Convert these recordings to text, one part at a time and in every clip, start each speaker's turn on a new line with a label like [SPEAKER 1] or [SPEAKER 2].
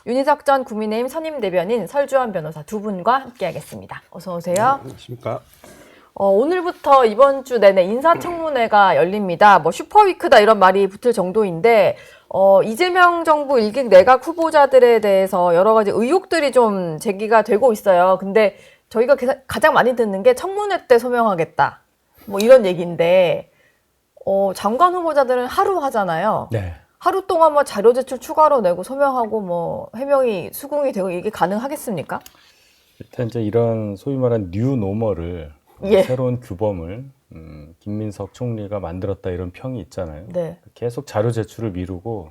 [SPEAKER 1] 윤희석 전 국민의힘 선임 대변인 설주환 변호사 두 분과 함께하겠습니다. 어서 오세요.
[SPEAKER 2] 안녕하십니까.
[SPEAKER 1] 오늘부터 이번 주 내내 인사청문회가 열립니다. 뭐 슈퍼위크다 이런 말이 붙을 정도인데 이재명 정부 일기 내각 후보자들에 대해서 여러 가지 의혹들이 좀 제기가 되고 있어요. 근데 저희가 가장 많이 듣는 게 청문회 때 소명하겠다. 뭐 이런 얘기인데 장관 후보자들은 하루 하잖아요.
[SPEAKER 2] 네.
[SPEAKER 1] 하루 동안 뭐 자료 제출 추가로 내고 소명하고 뭐 해명이 수긍이 되고 이게 가능하겠습니까?
[SPEAKER 2] 일단 이제 이런 소위 말한 뉴 노멀을
[SPEAKER 1] 예.
[SPEAKER 2] 새로운 규범을 김민석 총리가 만들었다 이런 평이 있잖아요.
[SPEAKER 1] 네.
[SPEAKER 2] 계속 자료 제출을 미루고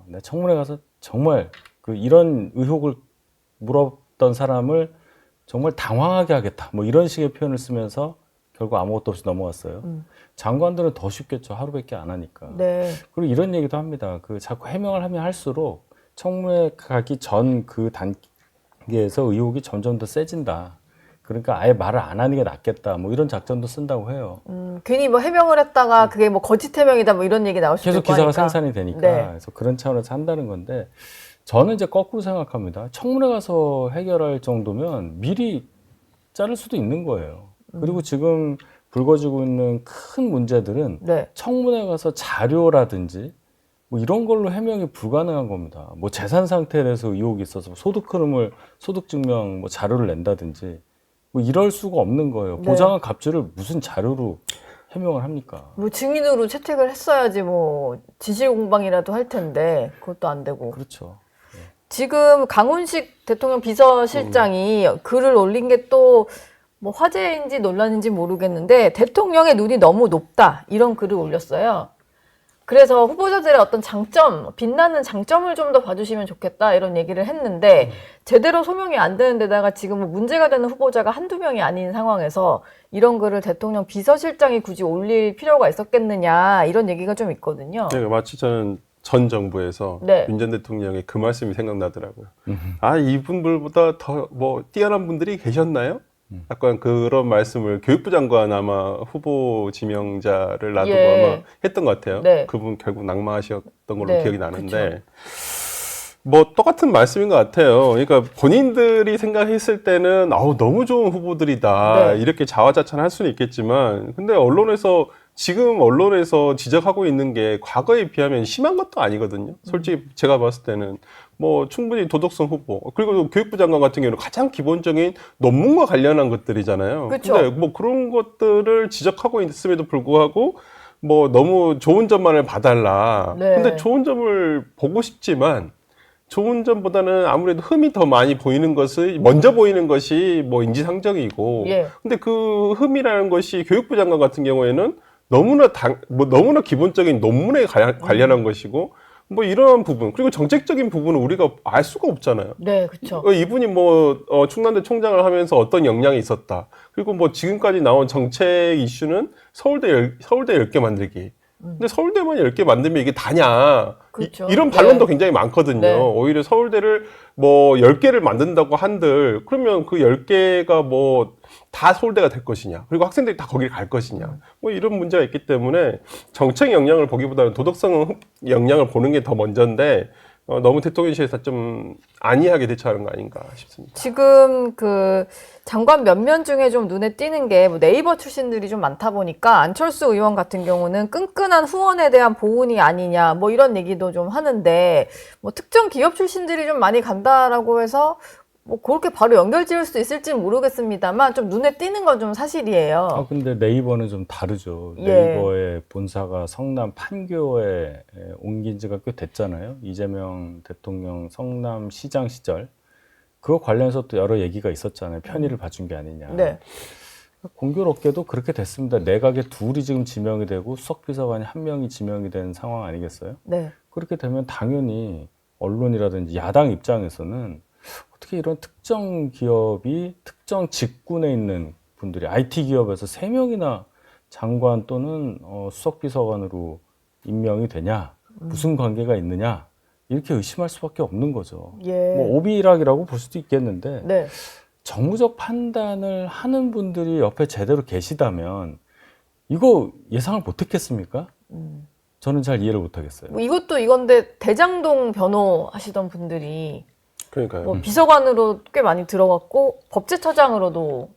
[SPEAKER 2] 내 청문회 가서 정말 이런 의혹을 물었던 사람을 정말 당황하게 하겠다. 뭐 이런 식의 표현을 쓰면서 결국 아무것도 없이 넘어갔어요. 장관들은 더 쉽겠죠. 하루밖에 안 하니까.
[SPEAKER 1] 네.
[SPEAKER 2] 그리고 이런 얘기도 합니다. 자꾸 해명을 하면 할수록 청문회 가기 전 그 단계에서 의혹이 점점 더 세진다. 그러니까 아예 말을 안 하는 게 낫겠다. 뭐 이런 작전도 쓴다고 해요.
[SPEAKER 1] 괜히 뭐 해명을 했다가 그게 뭐 거짓 해명이다 뭐 이런 얘기 나올 수도
[SPEAKER 2] 계속
[SPEAKER 1] 있고
[SPEAKER 2] 기사가
[SPEAKER 1] 하니까.
[SPEAKER 2] 생산이 되니까.
[SPEAKER 1] 네.
[SPEAKER 2] 그래서 그런 차원에서 한다는 건데 저는 이제 거꾸로 생각합니다. 청문회 가서 해결할 정도면 미리 자를 수도 있는 거예요. 그리고 지금 불거지고 있는 큰 문제들은
[SPEAKER 1] 네.
[SPEAKER 2] 청문회 가서 자료라든지 뭐 이런 걸로 해명이 불가능한 겁니다. 뭐 재산 상태에 대해서 의혹이 있어서 소득 흐름을 소득 증명 뭐 자료를 낸다든지 뭐 이럴 수가 없는 거예요.
[SPEAKER 1] 네.
[SPEAKER 2] 보장한 갑질을 무슨 자료로 해명을 합니까?
[SPEAKER 1] 뭐 증인으로 채택을 했어야지 뭐 지실 공방이라도 할 텐데 그것도 안 되고.
[SPEAKER 2] 그렇죠.
[SPEAKER 1] 지금 강훈식 대통령 비서실장이 글을 올린 게 또 뭐 화제인지 논란인지 모르겠는데 대통령의 눈이 너무 높다 이런 글을 올렸어요. 그래서 후보자들의 어떤 장점, 빛나는 장점을 좀 더 봐주시면 좋겠다 이런 얘기를 했는데 제대로 소명이 안 되는 데다가 지금 뭐 문제가 되는 후보자가 한두 명이 아닌 상황에서 이런 글을 대통령 비서실장이 굳이 올릴 필요가 있었겠느냐 이런 얘기가 좀 있거든요.
[SPEAKER 3] 네, 마치 저는 전 정부에서
[SPEAKER 1] 네.
[SPEAKER 3] 윤 전 대통령의 그 말씀이 생각나더라고요. 아, 이분들보다 더 뭐 뛰어난 분들이 계셨나요? 약간 그런 말씀을 교육부 장관 아마 후보 지명자를 놔두고
[SPEAKER 1] 예.
[SPEAKER 3] 아마 했던 것 같아요.
[SPEAKER 1] 네.
[SPEAKER 3] 그분 결국 낙마하셨던 걸로
[SPEAKER 1] 네,
[SPEAKER 3] 기억이 나는데 뭐 똑같은 말씀인 것 같아요. 그러니까 본인들이 생각했을 때는 아우 너무 좋은 후보들이다
[SPEAKER 1] 네.
[SPEAKER 3] 이렇게 자화자찬할 수는 있겠지만 근데 언론에서 지금 언론에서 지적하고 있는 게 과거에 비하면 심한 것도 아니거든요. 솔직히 제가 봤을 때는 뭐 충분히 도덕성 후보 그리고 교육부 장관 같은 경우는 가장 기본적인 논문과 관련한 것들이잖아요.
[SPEAKER 1] 그쵸.
[SPEAKER 3] 근데 뭐 그런 것들을 지적하고 있음에도 불구하고 뭐 너무 좋은 점만을 봐달라.
[SPEAKER 1] 네.
[SPEAKER 3] 근데 좋은 점을 보고 싶지만 좋은 점보다는 아무래도 흠이 더 많이 보이는 것을 먼저 보이는 것이 뭐 인지상정이고
[SPEAKER 1] 예.
[SPEAKER 3] 근데 그 흠이라는 것이 교육부 장관 같은 경우에는 너무나 기본적인 논문에 관련한 것이고 뭐 이러한 부분 그리고 정책적인 부분은 우리가 알 수가 없잖아요.
[SPEAKER 1] 네, 그렇죠.
[SPEAKER 3] 이분이 뭐 충남대 총장을 하면서 어떤 역량이 있었다. 그리고 뭐 지금까지 나온 정책 이슈는 서울대 10개 만들기. 근데 서울대만 10개 만들면 이게 다냐.
[SPEAKER 1] 그렇죠.
[SPEAKER 3] 이런 반론도
[SPEAKER 1] 네.
[SPEAKER 3] 굉장히 많거든요.
[SPEAKER 1] 네.
[SPEAKER 3] 오히려 서울대를 뭐 10개를 만든다고 한들 그러면 그 10개가 뭐 다 서울대가 될 것이냐. 그리고 학생들이 다 거기를 갈 것이냐. 뭐 이런 문제가 있기 때문에 정책 역량을 보기보다는 도덕성 역량을 보는 게 더 먼저인데 너무 대통령실에서 좀 안이하게 대처하는 거 아닌가 싶습니다.
[SPEAKER 1] 지금 그 장관 면면 중에 좀 눈에 띄는 게 뭐 네이버 출신들이 좀 많다 보니까 안철수 의원 같은 경우는 끈끈한 후원에 대한 보훈이 아니냐 뭐 이런 얘기도 좀 하는데 뭐 특정 기업 출신들이 좀 많이 간다라고 해서 뭐 그렇게 바로 연결 지을 수 있을지 모르겠습니다만 좀 눈에 띄는 건 좀 사실이에요.
[SPEAKER 2] 근데 네이버는 좀 다르죠.
[SPEAKER 1] 예.
[SPEAKER 2] 네이버의 본사가 성남 판교에 옮긴 지가 꽤 됐잖아요. 이재명 대통령 성남 시장 시절. 그거 관련해서 또 여러 얘기가 있었잖아요. 편의를 봐준 게 아니냐.
[SPEAKER 1] 네.
[SPEAKER 2] 공교롭게도 그렇게 됐습니다. 내각에 둘이 지금 지명이 되고 수석비서관이 한 명이 지명이 된 상황 아니겠어요?
[SPEAKER 1] 네.
[SPEAKER 2] 그렇게 되면 당연히 언론이라든지 야당 입장에서는 어떻게 이런 특정 기업이 특정 직군에 있는 분들이 IT 기업에서 3명이나 장관 또는 수석비서관으로 임명이 되냐? 무슨 관계가 있느냐? 이렇게 의심할 수밖에 없는 거죠.
[SPEAKER 1] 예.
[SPEAKER 2] 뭐 오비락이라고 볼 수도 있겠는데
[SPEAKER 1] 네.
[SPEAKER 2] 정무적 판단을 하는 분들이 옆에 제대로 계시다면 이거 예상을 못했겠습니까? 저는 잘 이해를 못하겠어요.
[SPEAKER 1] 뭐 이것도 이건데 대장동 변호 하시던 분들이
[SPEAKER 3] 그러니까요.
[SPEAKER 1] 뭐 비서관으로 꽤 많이 들어갔고 법제처장으로도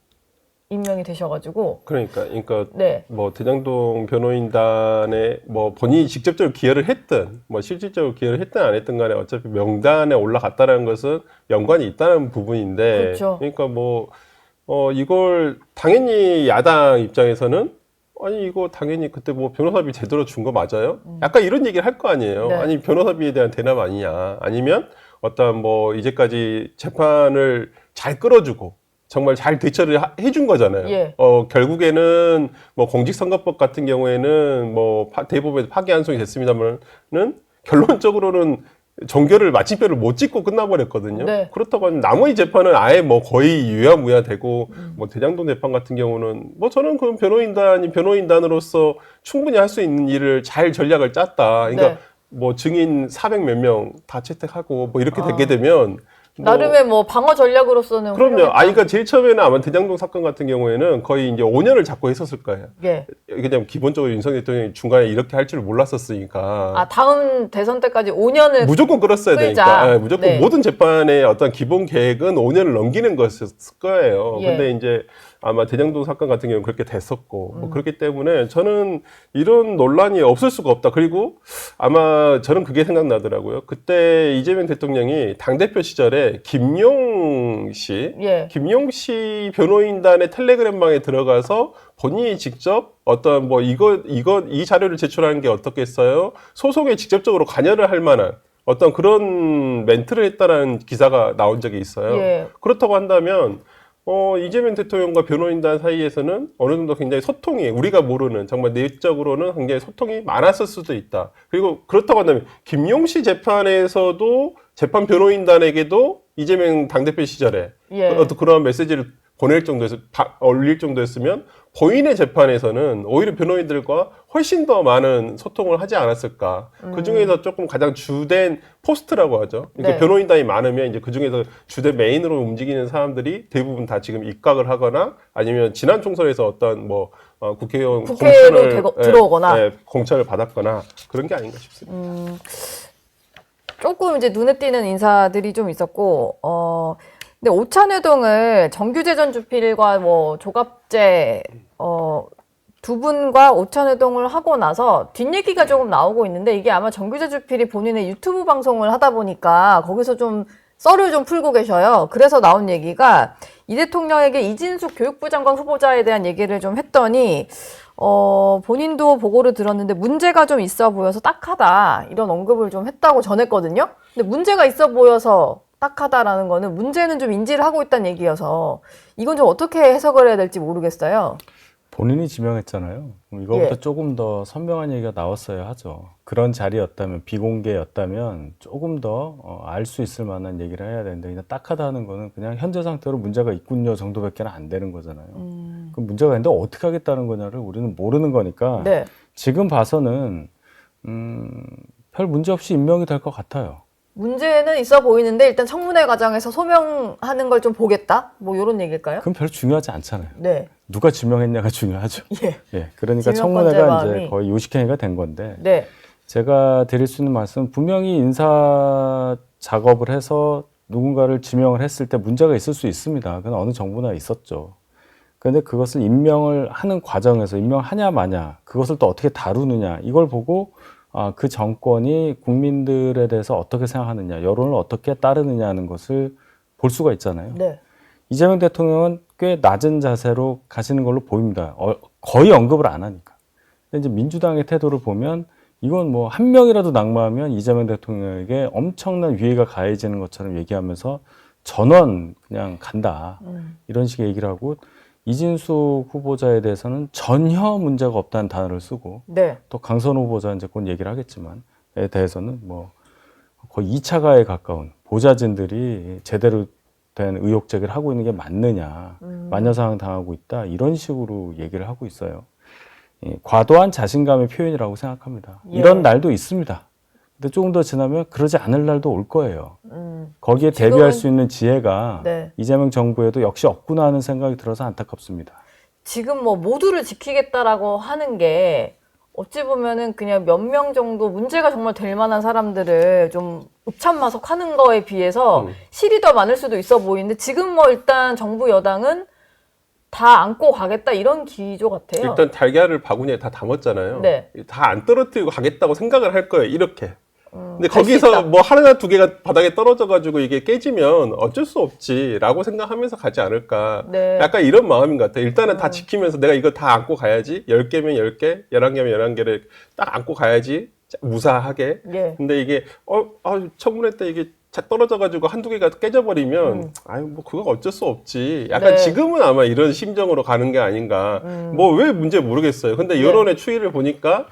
[SPEAKER 1] 임명이 되셔가지고
[SPEAKER 3] 그러니까
[SPEAKER 1] 네.
[SPEAKER 3] 뭐 대장동 변호인단에 뭐 본인이 직접적으로 기여를 했든 뭐 실질적으로 기여를 했든 안 했든 간에 어차피 명단에 올라갔다는 것은 연관이 있다는 부분인데
[SPEAKER 1] 그렇죠.
[SPEAKER 3] 그러니까 뭐 이걸 당연히 야당 입장에서는 아니 이거 당연히 그때 뭐 변호사비 제대로 준 거 맞아요? 약간 이런 얘기를 할 거 아니에요.
[SPEAKER 1] 네.
[SPEAKER 3] 아니 변호사비에 대한 대납 아니냐? 아니면 어떤 뭐 이제까지 재판을 잘 끌어주고 정말 잘 대처를 해준 거잖아요.
[SPEAKER 1] 예.
[SPEAKER 3] 결국에는 뭐 공직선거법 같은 경우에는 뭐 대법원에서 파기환송이 됐습니다만은 결론적으로는 종결을 마침표를 못 찍고 끝나버렸거든요.
[SPEAKER 1] 네.
[SPEAKER 3] 그렇다고 하면 나머지 재판은 아예 뭐 거의 유야무야되고 뭐 대장동 재판 같은 경우는 뭐 저는 그 변호인단으로서 충분히 할 수 있는 일을 잘 전략을 짰다. 그러니까
[SPEAKER 1] 네.
[SPEAKER 3] 뭐 증인 400 몇 명 다 채택하고 뭐 이렇게 되게 되면 뭐
[SPEAKER 1] 나름의 뭐 방어 전략으로서는
[SPEAKER 3] 그럼요.
[SPEAKER 1] 훌륭했다.
[SPEAKER 3] 그러니까 제일 처음에는 아마 대장동 사건 같은 경우에는 거의 이제 5년을 잡고 했었을 거예요.
[SPEAKER 1] 예.
[SPEAKER 3] 그냥 기본적으로 윤석열 대통령이 중간에 이렇게 할 줄 몰랐었으니까.
[SPEAKER 1] 아 다음 대선 때까지 5년을
[SPEAKER 3] 무조건 끌었어야
[SPEAKER 1] 끌자.
[SPEAKER 3] 되니까. 예, 무조건
[SPEAKER 1] 네.
[SPEAKER 3] 모든 재판의 어떤 기본 계획은 5년을 넘기는 것이었을 거예요.
[SPEAKER 1] 예.
[SPEAKER 3] 근데 이제 아마 대장동 사건 같은 경우는 그렇게 됐었고, 뭐 그렇기 때문에 저는 이런 논란이 없을 수가 없다. 그리고 아마 저는 그게 생각나더라고요. 그때 이재명 대통령이 당대표 시절에 김용 씨 변호인단의 텔레그램방에 들어가서 본인이 직접 어떤 뭐 이 자료를 제출하는 게 어떻겠어요? 소송에 직접적으로 관여를 할 만한 어떤 그런 멘트를 했다라는 기사가 나온 적이 있어요.
[SPEAKER 1] 예.
[SPEAKER 3] 그렇다고 한다면 이재명 대통령과 변호인단 사이에서는 어느 정도 굉장히 소통이 우리가 모르는 정말 내적으로는 굉장히 소통이 많았을 수도 있다. 그리고 그렇다고 한다면 김용씨 재판에서도 재판 변호인단에게도 이재명 당대표 시절에
[SPEAKER 1] 예.
[SPEAKER 3] 어떤 그러한 메시지를 보낼 정도에서 올릴 정도였으면 본인의 재판에서는 오히려 변호인들과 훨씬 더 많은 소통을 하지 않았을까. 그 중에서 조금 가장 주된 포스트라고 하죠. 그러니까
[SPEAKER 1] 네.
[SPEAKER 3] 변호인단이 많으면 이제 그 중에서 주된 메인으로 움직이는 사람들이 대부분 다 지금 입각을 하거나 아니면 지난 총선에서 어떤 뭐 국회의원
[SPEAKER 1] 국회로
[SPEAKER 3] 공천을
[SPEAKER 1] 들어오거나
[SPEAKER 3] 공천을 받았거나 그런 게 아닌가 싶습니다.
[SPEAKER 1] 조금 이제 눈에 띄는 인사들이 좀 있었고, 근데 오찬회동을 정규재 전 주필과 뭐 조갑재, 두 분과 오찬회동을 하고 나서 뒷얘기가 조금 나오고 있는데 이게 아마 정규재 주필이 본인의 유튜브 방송을 하다 보니까 거기서 좀 썰을 좀 풀고 계셔요. 그래서 나온 얘기가 이 대통령에게 이진숙 교육부 장관 후보자에 대한 얘기를 좀 했더니 본인도 보고를 들었는데 문제가 좀 있어 보여서 딱하다 이런 언급을 좀 했다고 전했거든요. 근데 문제가 있어 보여서 딱하다라는 거는 문제는 좀 인지를 하고 있다는 얘기여서 이건 좀 어떻게 해석을 해야 될지 모르겠어요.
[SPEAKER 2] 본인이 지명했잖아요. 그럼 이거보다
[SPEAKER 1] 예.
[SPEAKER 2] 조금 더 선명한 얘기가 나왔어야 하죠. 그런 자리였다면, 비공개였다면 조금 더 알 수 있을 만한 얘기를 해야 되는데 그냥 딱하다 하는 거는 그냥 현재 상태로 문제가 있군요 정도밖에 안 되는 거잖아요. 그럼 문제가 있는데 어떻게 하겠다는 거냐를 우리는 모르는 거니까
[SPEAKER 1] 네.
[SPEAKER 2] 지금 봐서는 별 문제 없이 임명이 될 것 같아요.
[SPEAKER 1] 문제는 있어 보이는데 일단 청문회 과정에서 소명하는 걸 좀 보겠다? 뭐 이런 얘기일까요?
[SPEAKER 2] 그건 별 중요하지 않잖아요.
[SPEAKER 1] 네.
[SPEAKER 2] 누가 지명했냐가 중요하죠.
[SPEAKER 1] 예.
[SPEAKER 2] 예, 그러니까
[SPEAKER 1] 지명권자의
[SPEAKER 2] 청문회가
[SPEAKER 1] 마음이.
[SPEAKER 2] 이제 거의 요식행위가 된 건데
[SPEAKER 1] 네.
[SPEAKER 2] 제가 드릴 수 있는 말씀은 분명히 인사 작업을 해서 누군가를 지명을 했을 때 문제가 있을 수 있습니다. 그건 어느 정부나 있었죠. 그런데 그것을 임명을 하는 과정에서 임명하냐 마냐 그것을 또 어떻게 다루느냐 이걸 보고 그 정권이 국민들에 대해서 어떻게 생각하느냐 여론을 어떻게 따르느냐 하는 것을 볼 수가 있잖아요.
[SPEAKER 1] 네.
[SPEAKER 2] 이재명 대통령은 꽤 낮은 자세로 가시는 걸로 보입니다. 거의 언급을 안 하니까. 근데 이제 민주당의 태도를 보면 이건 뭐 한 명이라도 낙마하면 이재명 대통령에게 엄청난 위해가 가해지는 것처럼 얘기하면서 전원 그냥 간다. 이런 식의 얘기를 하고 이진숙 후보자에 대해서는 전혀 문제가 없다는 단어를 쓰고
[SPEAKER 1] 네.
[SPEAKER 2] 또 강선 후보자 이제 곧 얘기를 하겠지만에 대해서는 뭐 거의 2차 가해에 가까운 보좌진들이 제대로 된 의혹 제기를 하고 있는 게 맞느냐, 마녀사항 당하고 있다 이런 식으로 얘기를 하고 있어요. 과도한 자신감의 표현이라고 생각합니다.
[SPEAKER 1] 예.
[SPEAKER 2] 이런 날도 있습니다. 근데 조금 더 지나면 그러지 않을 날도 올 거예요. 거기에
[SPEAKER 1] 지금은-
[SPEAKER 2] 대비할 수 있는 지혜가
[SPEAKER 1] 네.
[SPEAKER 2] 이재명 정부에도 역시 없구나 하는 생각이 들어서 안타깝습니다.
[SPEAKER 1] 지금 뭐 모두를 지키겠다라고 하는 게 어찌 보면은 그냥 몇 명 정도 문제가 정말 될 만한 사람들을 좀 읍참마속하는 거에 비해서 실이 더 많을 수도 있어 보이는데 지금 뭐 일단 정부 여당은 다 안고 가겠다 이런 기조 같아요.
[SPEAKER 3] 일단 달걀을 바구니에 다 담았잖아요.
[SPEAKER 1] 네.
[SPEAKER 3] 다 안 떨어뜨리고 가겠다고 생각을 할 거예요. 이렇게. 근데
[SPEAKER 1] 갈수
[SPEAKER 3] 거기서
[SPEAKER 1] 있다.
[SPEAKER 3] 뭐 하나 두 개가 바닥에 떨어져가지고 이게 깨지면 어쩔 수 없지라고 생각하면서 가지 않을까.
[SPEAKER 1] 네.
[SPEAKER 3] 약간 이런 마음인 것 같아요. 일단은 다 지키면서 내가 이거 다 안고 가야지. 10개면 10개, 11개면 11개를 딱 안고 가야지. 무사하게.
[SPEAKER 1] 예.
[SPEAKER 3] 근데 이게 청문회 때 이게 떨어져가지고 한두 개가 깨져버리면 아유 뭐 그거 어쩔 수 없지. 약간
[SPEAKER 1] 네.
[SPEAKER 3] 지금은 아마 이런 심정으로 가는 게 아닌가. 뭐 왜 문제 모르겠어요. 근데 여론의 추이를 보니까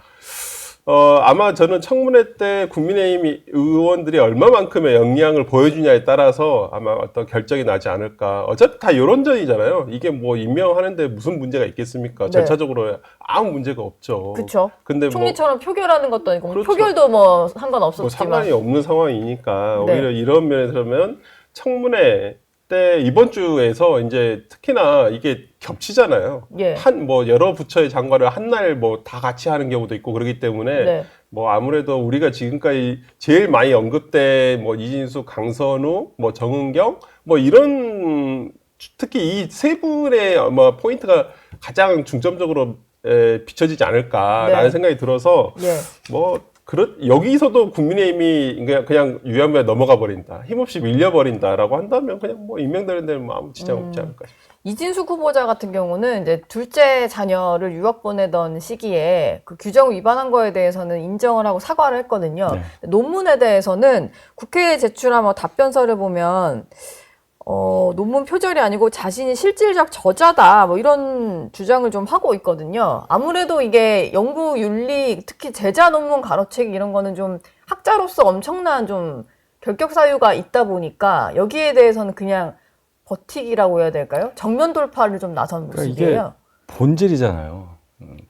[SPEAKER 3] 아마 저는 청문회 때 국민의힘 의원들이 얼마만큼의 역량을 보여주냐에 따라서 아마 어떤 결정이 나지 않을까. 어차피 다 여론전이잖아요. 이게 뭐 임명하는데 무슨 문제가 있겠습니까?
[SPEAKER 1] 네.
[SPEAKER 3] 절차적으로 아무 문제가 없죠.
[SPEAKER 1] 그쵸.
[SPEAKER 3] 근데 뭐
[SPEAKER 1] 총리처럼 표결하는 것도 아니고
[SPEAKER 3] 그렇죠.
[SPEAKER 1] 표결도 뭐
[SPEAKER 3] 뭐
[SPEAKER 1] 상관없었지만
[SPEAKER 3] 상관이 없는 상황이니까
[SPEAKER 1] 네.
[SPEAKER 3] 오히려 이런 면에서는 청문회 때 이번 주에서 이제 특히나 이게 겹치잖아요.
[SPEAKER 1] 예.
[SPEAKER 3] 뭐 여러 부처의 장관을 한 날 뭐 다 같이 하는 경우도 있고 그렇기 때문에
[SPEAKER 1] 네.
[SPEAKER 3] 뭐 아무래도 우리가 지금까지 제일 많이 언급된 뭐 이진수, 강선우, 뭐 정은경 뭐 이런 특히 이 세 분의 아마 포인트가 가장 중점적으로 비춰지지 않을까라는
[SPEAKER 1] 네.
[SPEAKER 3] 생각이 들어서
[SPEAKER 1] 예.
[SPEAKER 3] 뭐 여기서도 국민의힘이 그냥 유야무야 넘어가 버린다, 힘없이 밀려버린다라고 한다면 그냥 뭐 임명되는 데는 뭐 아무 지장 없지 않을까 싶습니다.
[SPEAKER 1] 이진숙 후보자 같은 경우는 이제 둘째 자녀를 유학 보내던 시기에 그 규정 위반한 거에 대해서는 인정을 하고 사과를 했거든요.
[SPEAKER 2] 네.
[SPEAKER 1] 논문에 대해서는 국회에 제출한 뭐 답변서를 보면 논문 표절이 아니고 자신이 실질적 저자다 뭐 이런 주장을 좀 하고 있거든요. 아무래도 이게 연구 윤리 특히 제자 논문 가로채기 이런 거는 좀 학자로서 엄청난 좀 결격 사유가 있다 보니까 여기에 대해서는 그냥 버티기라고 해야 될까요? 정면 돌파를 좀 나선 모습이에요.
[SPEAKER 2] 그러니까 이게 본질이잖아요.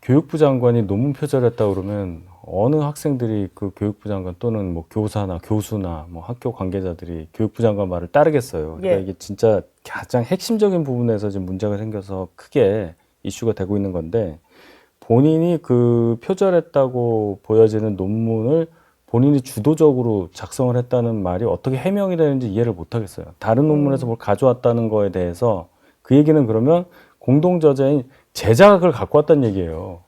[SPEAKER 2] 교육부 장관이 논문 표절했다 그러면 어느 학생들이 그 교육부 장관 또는 뭐 교사나 교수나 뭐 학교 관계자들이 교육부 장관 말을 따르겠어요. 그러니까
[SPEAKER 1] 예.
[SPEAKER 2] 이게 진짜 가장 핵심적인 부분에서 지금 문제가 생겨서 크게 이슈가 되고 있는 건데 본인이 그 표절했다고 보여지는 논문을 본인이 주도적으로 작성을 했다는 말이 어떻게 해명이 되는지 이해를 못 하겠어요. 다른 논문에서 뭘 가져왔다는 거에 대해서 그 얘기는 그러면 공동저자인 제자가 그걸 갖고 왔다는 얘기예요.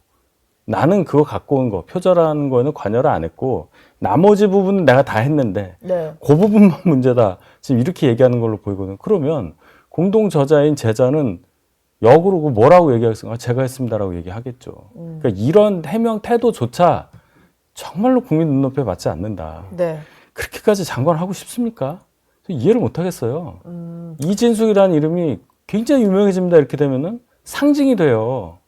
[SPEAKER 2] 나는 그거 갖고 온 거, 표절한 거에는 관여를 안 했고 나머지 부분은 내가 다 했는데
[SPEAKER 1] 네.
[SPEAKER 2] 그 부분만 문제다. 지금 이렇게 얘기하는 걸로 보이거든요. 그러면 공동저자인 제자는 역으로 뭐라고 얘기하겠습니까? 제가 했습니다라고 얘기하겠죠. 그러니까 이런 해명 태도조차 정말로 국민 눈높이에 맞지 않는다.
[SPEAKER 1] 네.
[SPEAKER 2] 그렇게까지 장관 하고 싶습니까? 이해를 못 하겠어요. 이진숙이라는 이름이 굉장히 유명해집니다. 이렇게 되면은 상징이 돼요.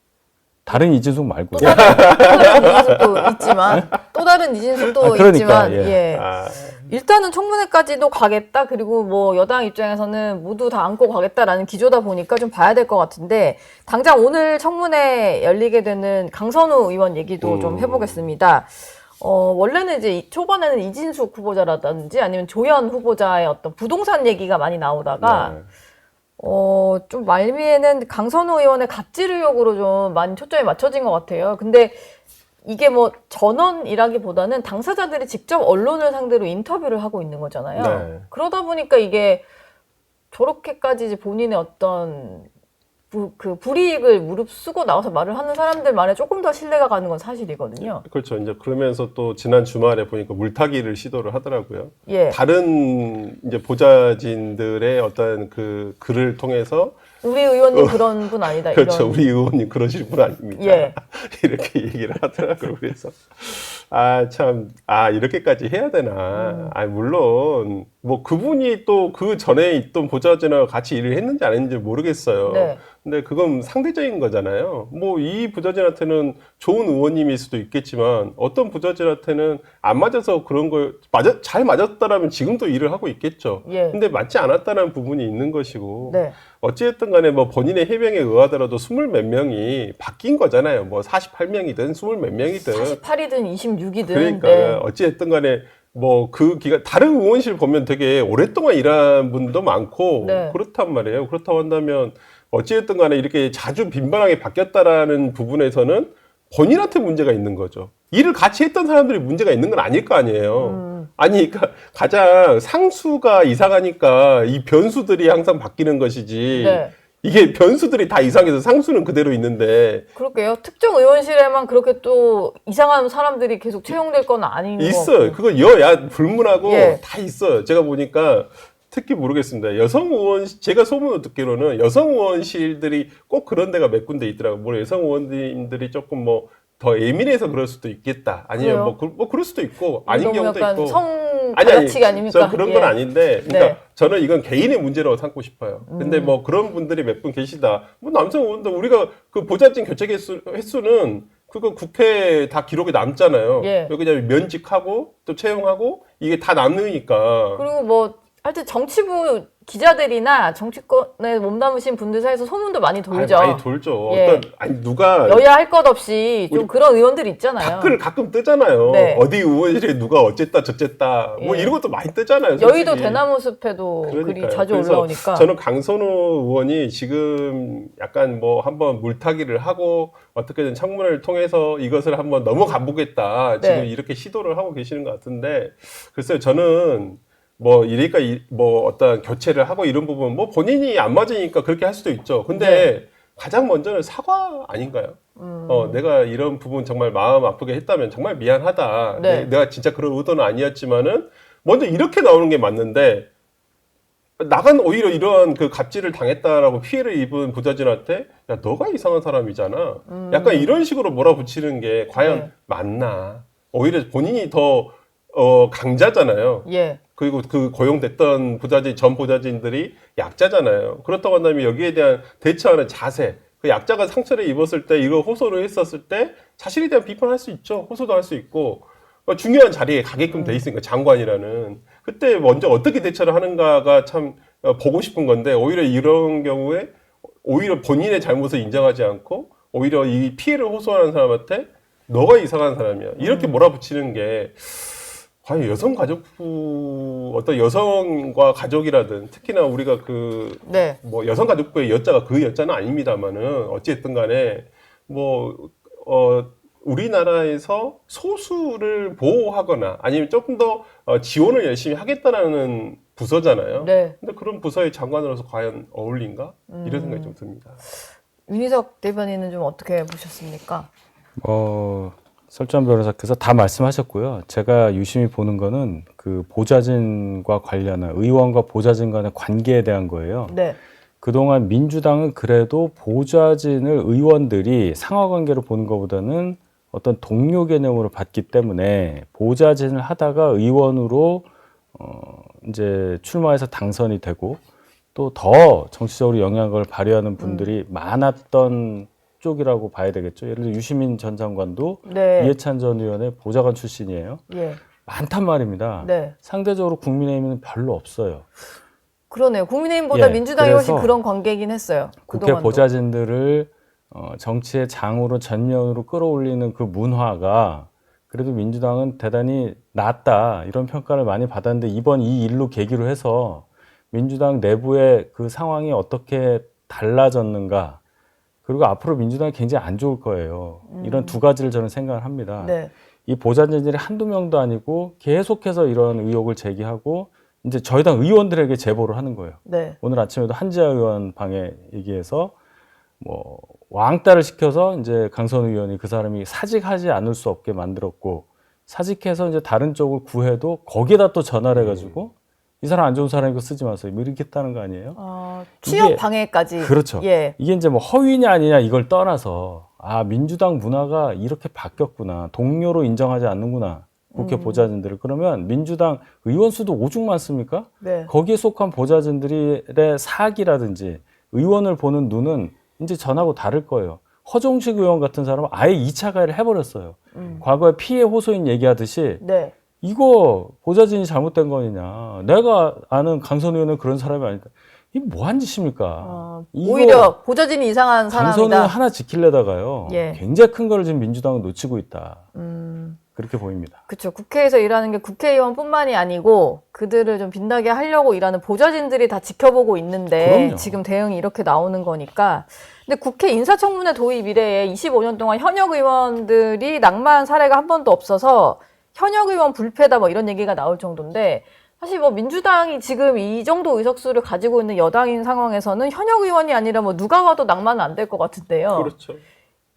[SPEAKER 2] 다른 이진숙 말고.
[SPEAKER 1] 또 다른 이진숙도 있지만 또 다른 이진숙도
[SPEAKER 2] 그러니까,
[SPEAKER 1] 있지만
[SPEAKER 2] 예.
[SPEAKER 1] 예.
[SPEAKER 3] 아,
[SPEAKER 1] 일단은 청문회까지도 가겠다. 그리고 뭐 여당 입장에서는 모두 다 안고 가겠다라는 기조다 보니까 좀 봐야 될 것 같은데 당장 오늘 청문회 열리게 되는 강선우 의원 얘기도 좀 해보겠습니다. 원래는 이제 초반에는 이진숙 후보자라든지 아니면 조현 후보자의 어떤 부동산 얘기가 많이 나오다가
[SPEAKER 3] 네.
[SPEAKER 1] 좀 말미에는 강선우 의원의 갑질 의혹으로 좀 많이 초점이 맞춰진 것 같아요. 근데 이게 뭐 전원이라기보다는 당사자들이 직접 언론을 상대로 인터뷰를 하고 있는 거잖아요.
[SPEAKER 3] 네.
[SPEAKER 1] 그러다 보니까 이게 저렇게까지 이제 본인의 어떤 그 불이익을 무릅쓰고 나와서 말을 하는 사람들만에 조금 더 신뢰가 가는 건 사실이거든요.
[SPEAKER 3] 그렇죠. 이제 그러면서 또 지난 주말에 보니까 물타기를 시도를 하더라고요.
[SPEAKER 1] 예.
[SPEAKER 3] 다른 이제 보좌진들의 어떤 그 글을 통해서
[SPEAKER 1] 우리 의원님 그런 분 아니다.
[SPEAKER 3] 그렇죠.
[SPEAKER 1] 이런.
[SPEAKER 3] 우리 의원님 그러실 분 아닙니까?
[SPEAKER 1] 예.
[SPEAKER 3] 이렇게 얘기를 하더라고요. 그래서 이렇게까지 해야 되나? 물론 뭐 그분이 또 그 전에 있던 보좌진하고 같이 일을 했는지 안 했는지 모르겠어요.
[SPEAKER 1] 네.
[SPEAKER 3] 근데 그건 상대적인 거잖아요. 뭐 이 부자진한테는 좋은 의원님일 수도 있겠지만 어떤 부자진한테는 안 맞아서 그런 거 잘 맞았다라면 지금도 일을 하고 있겠죠.
[SPEAKER 1] 예.
[SPEAKER 3] 근데 맞지 않았다는 부분이 있는 것이고
[SPEAKER 1] 네.
[SPEAKER 3] 어찌됐든 간에 뭐 본인의 해명에 의하더라도 20 몇 명이 바뀐 거잖아요. 뭐 48명이든 20 몇 명이든
[SPEAKER 1] 48이든 26이든.
[SPEAKER 3] 그러니까
[SPEAKER 1] 네.
[SPEAKER 3] 어찌됐든 간에 뭐 그 기간 다른 의원실 보면 되게 오랫동안 일한 분도 많고
[SPEAKER 1] 네.
[SPEAKER 3] 그렇단 말이에요. 그렇다고 한다면 어찌됐든 간에 이렇게 자주 빈번하게 바뀌었다라는 부분에서는 본인한테 문제가 있는 거죠. 일을 같이 했던 사람들이 문제가 있는 건 아닐 거 아니에요. 아니, 그러니까 가장 상수가 이상하니까 이 변수들이 항상 바뀌는 것이지.
[SPEAKER 1] 네.
[SPEAKER 3] 이게 변수들이 다 이상해서 상수는 그대로 있는데
[SPEAKER 1] 그럴게요. 특정 의원실에만 그렇게 또 이상한 사람들이 계속 채용될 건 아닌 거
[SPEAKER 3] 있어요. 그거 여야 불문하고
[SPEAKER 1] 예.
[SPEAKER 3] 다 있어요. 제가 보니까 특히 모르겠습니다. 여성 의원, 제가 소문을 듣기로는 여성 의원실들이 꼭 그런 데가 몇 군데 있더라고요. 뭐 여성 의원님들이 조금 뭐 더 예민해서 그럴 수도 있겠다. 아니면
[SPEAKER 1] 그래요?
[SPEAKER 3] 뭐 그럴 수도 있고 아닌
[SPEAKER 1] 너무
[SPEAKER 3] 경우도
[SPEAKER 1] 약간
[SPEAKER 3] 있고.
[SPEAKER 1] 성 받아치기 아닙니까?
[SPEAKER 3] 저 그런 건
[SPEAKER 1] 예.
[SPEAKER 3] 아닌데, 그러니까
[SPEAKER 1] 네.
[SPEAKER 3] 저는 이건 개인의 문제라고 삼고 싶어요. 근데 뭐 그런 분들이 몇 분 계시다. 뭐 남성 의원도 우리가 그 보좌진 교체 횟수는 그거 국회에 다 기록에 남잖아요.
[SPEAKER 1] 예.
[SPEAKER 3] 그냥 면직하고 또 채용하고 이게 다 남으니까.
[SPEAKER 1] 그리고 뭐 하여튼 정치부 기자들이나 정치권에 몸담으신 분들 사이에서 소문도 많이 돌죠.
[SPEAKER 3] 많이 돌죠.
[SPEAKER 1] 예.
[SPEAKER 3] 어떤 아니 누가
[SPEAKER 1] 여야 할 것 없이 좀
[SPEAKER 3] 우리
[SPEAKER 1] 그런 의원들 있잖아요.
[SPEAKER 3] 댓글 가끔 뜨잖아요.
[SPEAKER 1] 네.
[SPEAKER 3] 어디 의원실에 누가 어쨌다 저쨌다 뭐
[SPEAKER 1] 예.
[SPEAKER 3] 이런 것도 많이 뜨잖아요.
[SPEAKER 1] 여의도
[SPEAKER 3] 솔직히.
[SPEAKER 1] 대나무 숲에도
[SPEAKER 3] 그러니까요.
[SPEAKER 1] 글이 자주
[SPEAKER 3] 그래서
[SPEAKER 1] 올라오니까.
[SPEAKER 3] 저는 강선우 의원이 지금 약간 뭐 한번 물타기를 하고 어떻게든 청문회를 통해서 이것을 한번 넘어가 보겠다. 지금
[SPEAKER 1] 네.
[SPEAKER 3] 이렇게 시도를 하고 계시는 것 같은데 글쎄요. 저는 뭐 이러니까 뭐 어떤 교체를 하고 이런 부분 뭐 본인이 안 맞으니까 그렇게 할 수도 있죠. 근데
[SPEAKER 1] 네.
[SPEAKER 3] 가장 먼저는 사과 아닌가요? 내가 이런 부분 정말 마음 아프게 했다면 정말 미안하다.
[SPEAKER 1] 네.
[SPEAKER 3] 내가 진짜 그런 의도는 아니었지만은 먼저 이렇게 나오는 게 맞는데 나간 오히려 이러한 그 갑질을 당했다라고 피해를 입은 부자진한테 야 너가 이상한 사람이잖아. 약간 이런 식으로 몰아붙이는 게 과연
[SPEAKER 1] 네.
[SPEAKER 3] 맞나? 오히려 본인이 더 강자잖아요.
[SPEAKER 1] 예.
[SPEAKER 3] 그리고 그 고용됐던 전 부자진들이 약자잖아요. 그렇다고 한다면 여기에 대한 대처하는 자세, 그 약자가 상처를 입었을 때 이거 호소를 했었을 때 자신에 대한 비판할 수 있죠. 호소도 할 수 있고 중요한 자리에 가게끔 돼 있으니까 장관이라는 그때 먼저 어떻게 대처를 하는가가 참 보고 싶은 건데 오히려 이런 경우에 오히려 본인의 잘못을 인정하지 않고 오히려 이 피해를 호소하는 사람한테 너가 이상한 사람이야 이렇게 몰아붙이는 게 과연 여성가족부 어떤 여성과 가족이라든 특히나 우리가 그
[SPEAKER 1] 네.
[SPEAKER 3] 뭐 여성가족부의 여자가 그 여자는 아닙니다만은 어찌됐든 간에 뭐 우리나라에서 소수를 보호하거나 아니면 조금 더 지원을 열심히 하겠다라는 부서잖아요.
[SPEAKER 1] 네.
[SPEAKER 3] 근데 그런 부서의 장관으로서 과연 어울린가? 이런 생각이 좀 듭니다.
[SPEAKER 1] 윤희석 대변인은 좀 어떻게 보셨습니까?
[SPEAKER 2] 설전 변호사께서 다 말씀하셨고요. 제가 유심히 보는 거는 그 보좌진과 관련한 의원과 보좌진 간의 관계에 대한 거예요.
[SPEAKER 1] 네.
[SPEAKER 2] 그동안 민주당은 그래도 보좌진을 의원들이 상하관계로 보는 것보다는 어떤 동료 개념으로 봤기 때문에 보좌진을 하다가 의원으로 이제 출마해서 당선이 되고 또 더 정치적으로 영향을 발휘하는 분들이 많았던 쪽이라고 봐야 되겠죠. 예를 들어 유시민 전 장관도
[SPEAKER 1] 네.
[SPEAKER 2] 이해찬 전 의원의 보좌관 출신이에요.
[SPEAKER 1] 예.
[SPEAKER 2] 많단 말입니다.
[SPEAKER 1] 네.
[SPEAKER 2] 상대적으로 국민의힘은 별로 없어요.
[SPEAKER 1] 그러네요. 국민의힘보다
[SPEAKER 2] 예,
[SPEAKER 1] 민주당이 훨씬
[SPEAKER 2] 그래서
[SPEAKER 1] 그런 관계이긴 했어요.
[SPEAKER 2] 국회
[SPEAKER 1] 그동안도.
[SPEAKER 2] 보좌진들을 정치의 장으로 전면으로 끌어올리는 그 문화가 그래도 민주당은 대단히 낫다 이런 평가를 많이 받았는데 이번 이 일로 계기로 해서 민주당 내부의 그 상황이 어떻게 달라졌는가 그리고 앞으로 민주당이 굉장히 안 좋을 거예요. 이런 두 가지를 저는 생각을 합니다.
[SPEAKER 1] 네.
[SPEAKER 2] 이 보좌진들이 한두 명도 아니고 계속해서 이런 의혹을 제기하고 이제 저희 당 의원들에게 제보를 하는 거예요.
[SPEAKER 1] 네.
[SPEAKER 2] 오늘 아침에도 한지아 의원 방에 얘기해서 뭐 왕따를 시켜서 이제 강선우 의원이 그 사람이 사직하지 않을 수 없게 만들었고 사직해서 이제 다른 쪽을 구해도 거기에다 또 전화를 해가지고 이 사람 안 좋은 사람이고 쓰지 마세요. 뭐 이렇게 했다는 거 아니에요?
[SPEAKER 1] 취업
[SPEAKER 2] 이게-
[SPEAKER 1] 방해까지.
[SPEAKER 2] 그렇죠.
[SPEAKER 1] 예.
[SPEAKER 2] 이게 이제 뭐 허위냐 아니냐 이걸 떠나서 아 민주당 문화가 이렇게 바뀌었구나. 동료로 인정하지 않는구나. 국회 보좌진들을. 그러면 민주당 의원 수도 오죽 많습니까?
[SPEAKER 1] 네.
[SPEAKER 2] 거기에 속한 보좌진들의 사기라든지 의원을 보는 눈은 이제 전하고 다를 거예요. 허종식 의원 같은 사람은 아예 2차 가해를 해버렸어요. 과거에 피해 호소인 얘기하듯이
[SPEAKER 1] 네.
[SPEAKER 2] 이거 보좌진이 잘못된 거냐. 내가 아는 강선 의원은 그런 사람이 아니다. 이게 뭐한 짓입니까? 이거
[SPEAKER 1] 오히려 보좌진이 이상한
[SPEAKER 2] 강선 의원
[SPEAKER 1] 사람이다.
[SPEAKER 2] 하나 지키려다가요.
[SPEAKER 1] 예.
[SPEAKER 2] 굉장히 큰 거를 지금 민주당은 놓치고 있다. 그렇게 보입니다.
[SPEAKER 1] 그렇죠. 국회에서 일하는 게 국회의원뿐만이 아니고 그들을 좀 빛나게 하려고 일하는 보좌진들이 다 지켜보고 있는데
[SPEAKER 2] 그럼요.
[SPEAKER 1] 지금 대응이 이렇게 나오는 거니까. 근데 국회 인사청문회 도입 이래에 25년 동안 현역 의원들이 낙마한 사례가 한 번도 없어서 현역 의원 불패다 뭐 이런 얘기가 나올 정도인데 사실 뭐 민주당이 지금 이 정도 의석수를 가지고 있는 여당인 상황에서는 현역 의원이 아니라 뭐 누가 와도 낙마는 안 될 것 같은데요.
[SPEAKER 3] 그렇죠.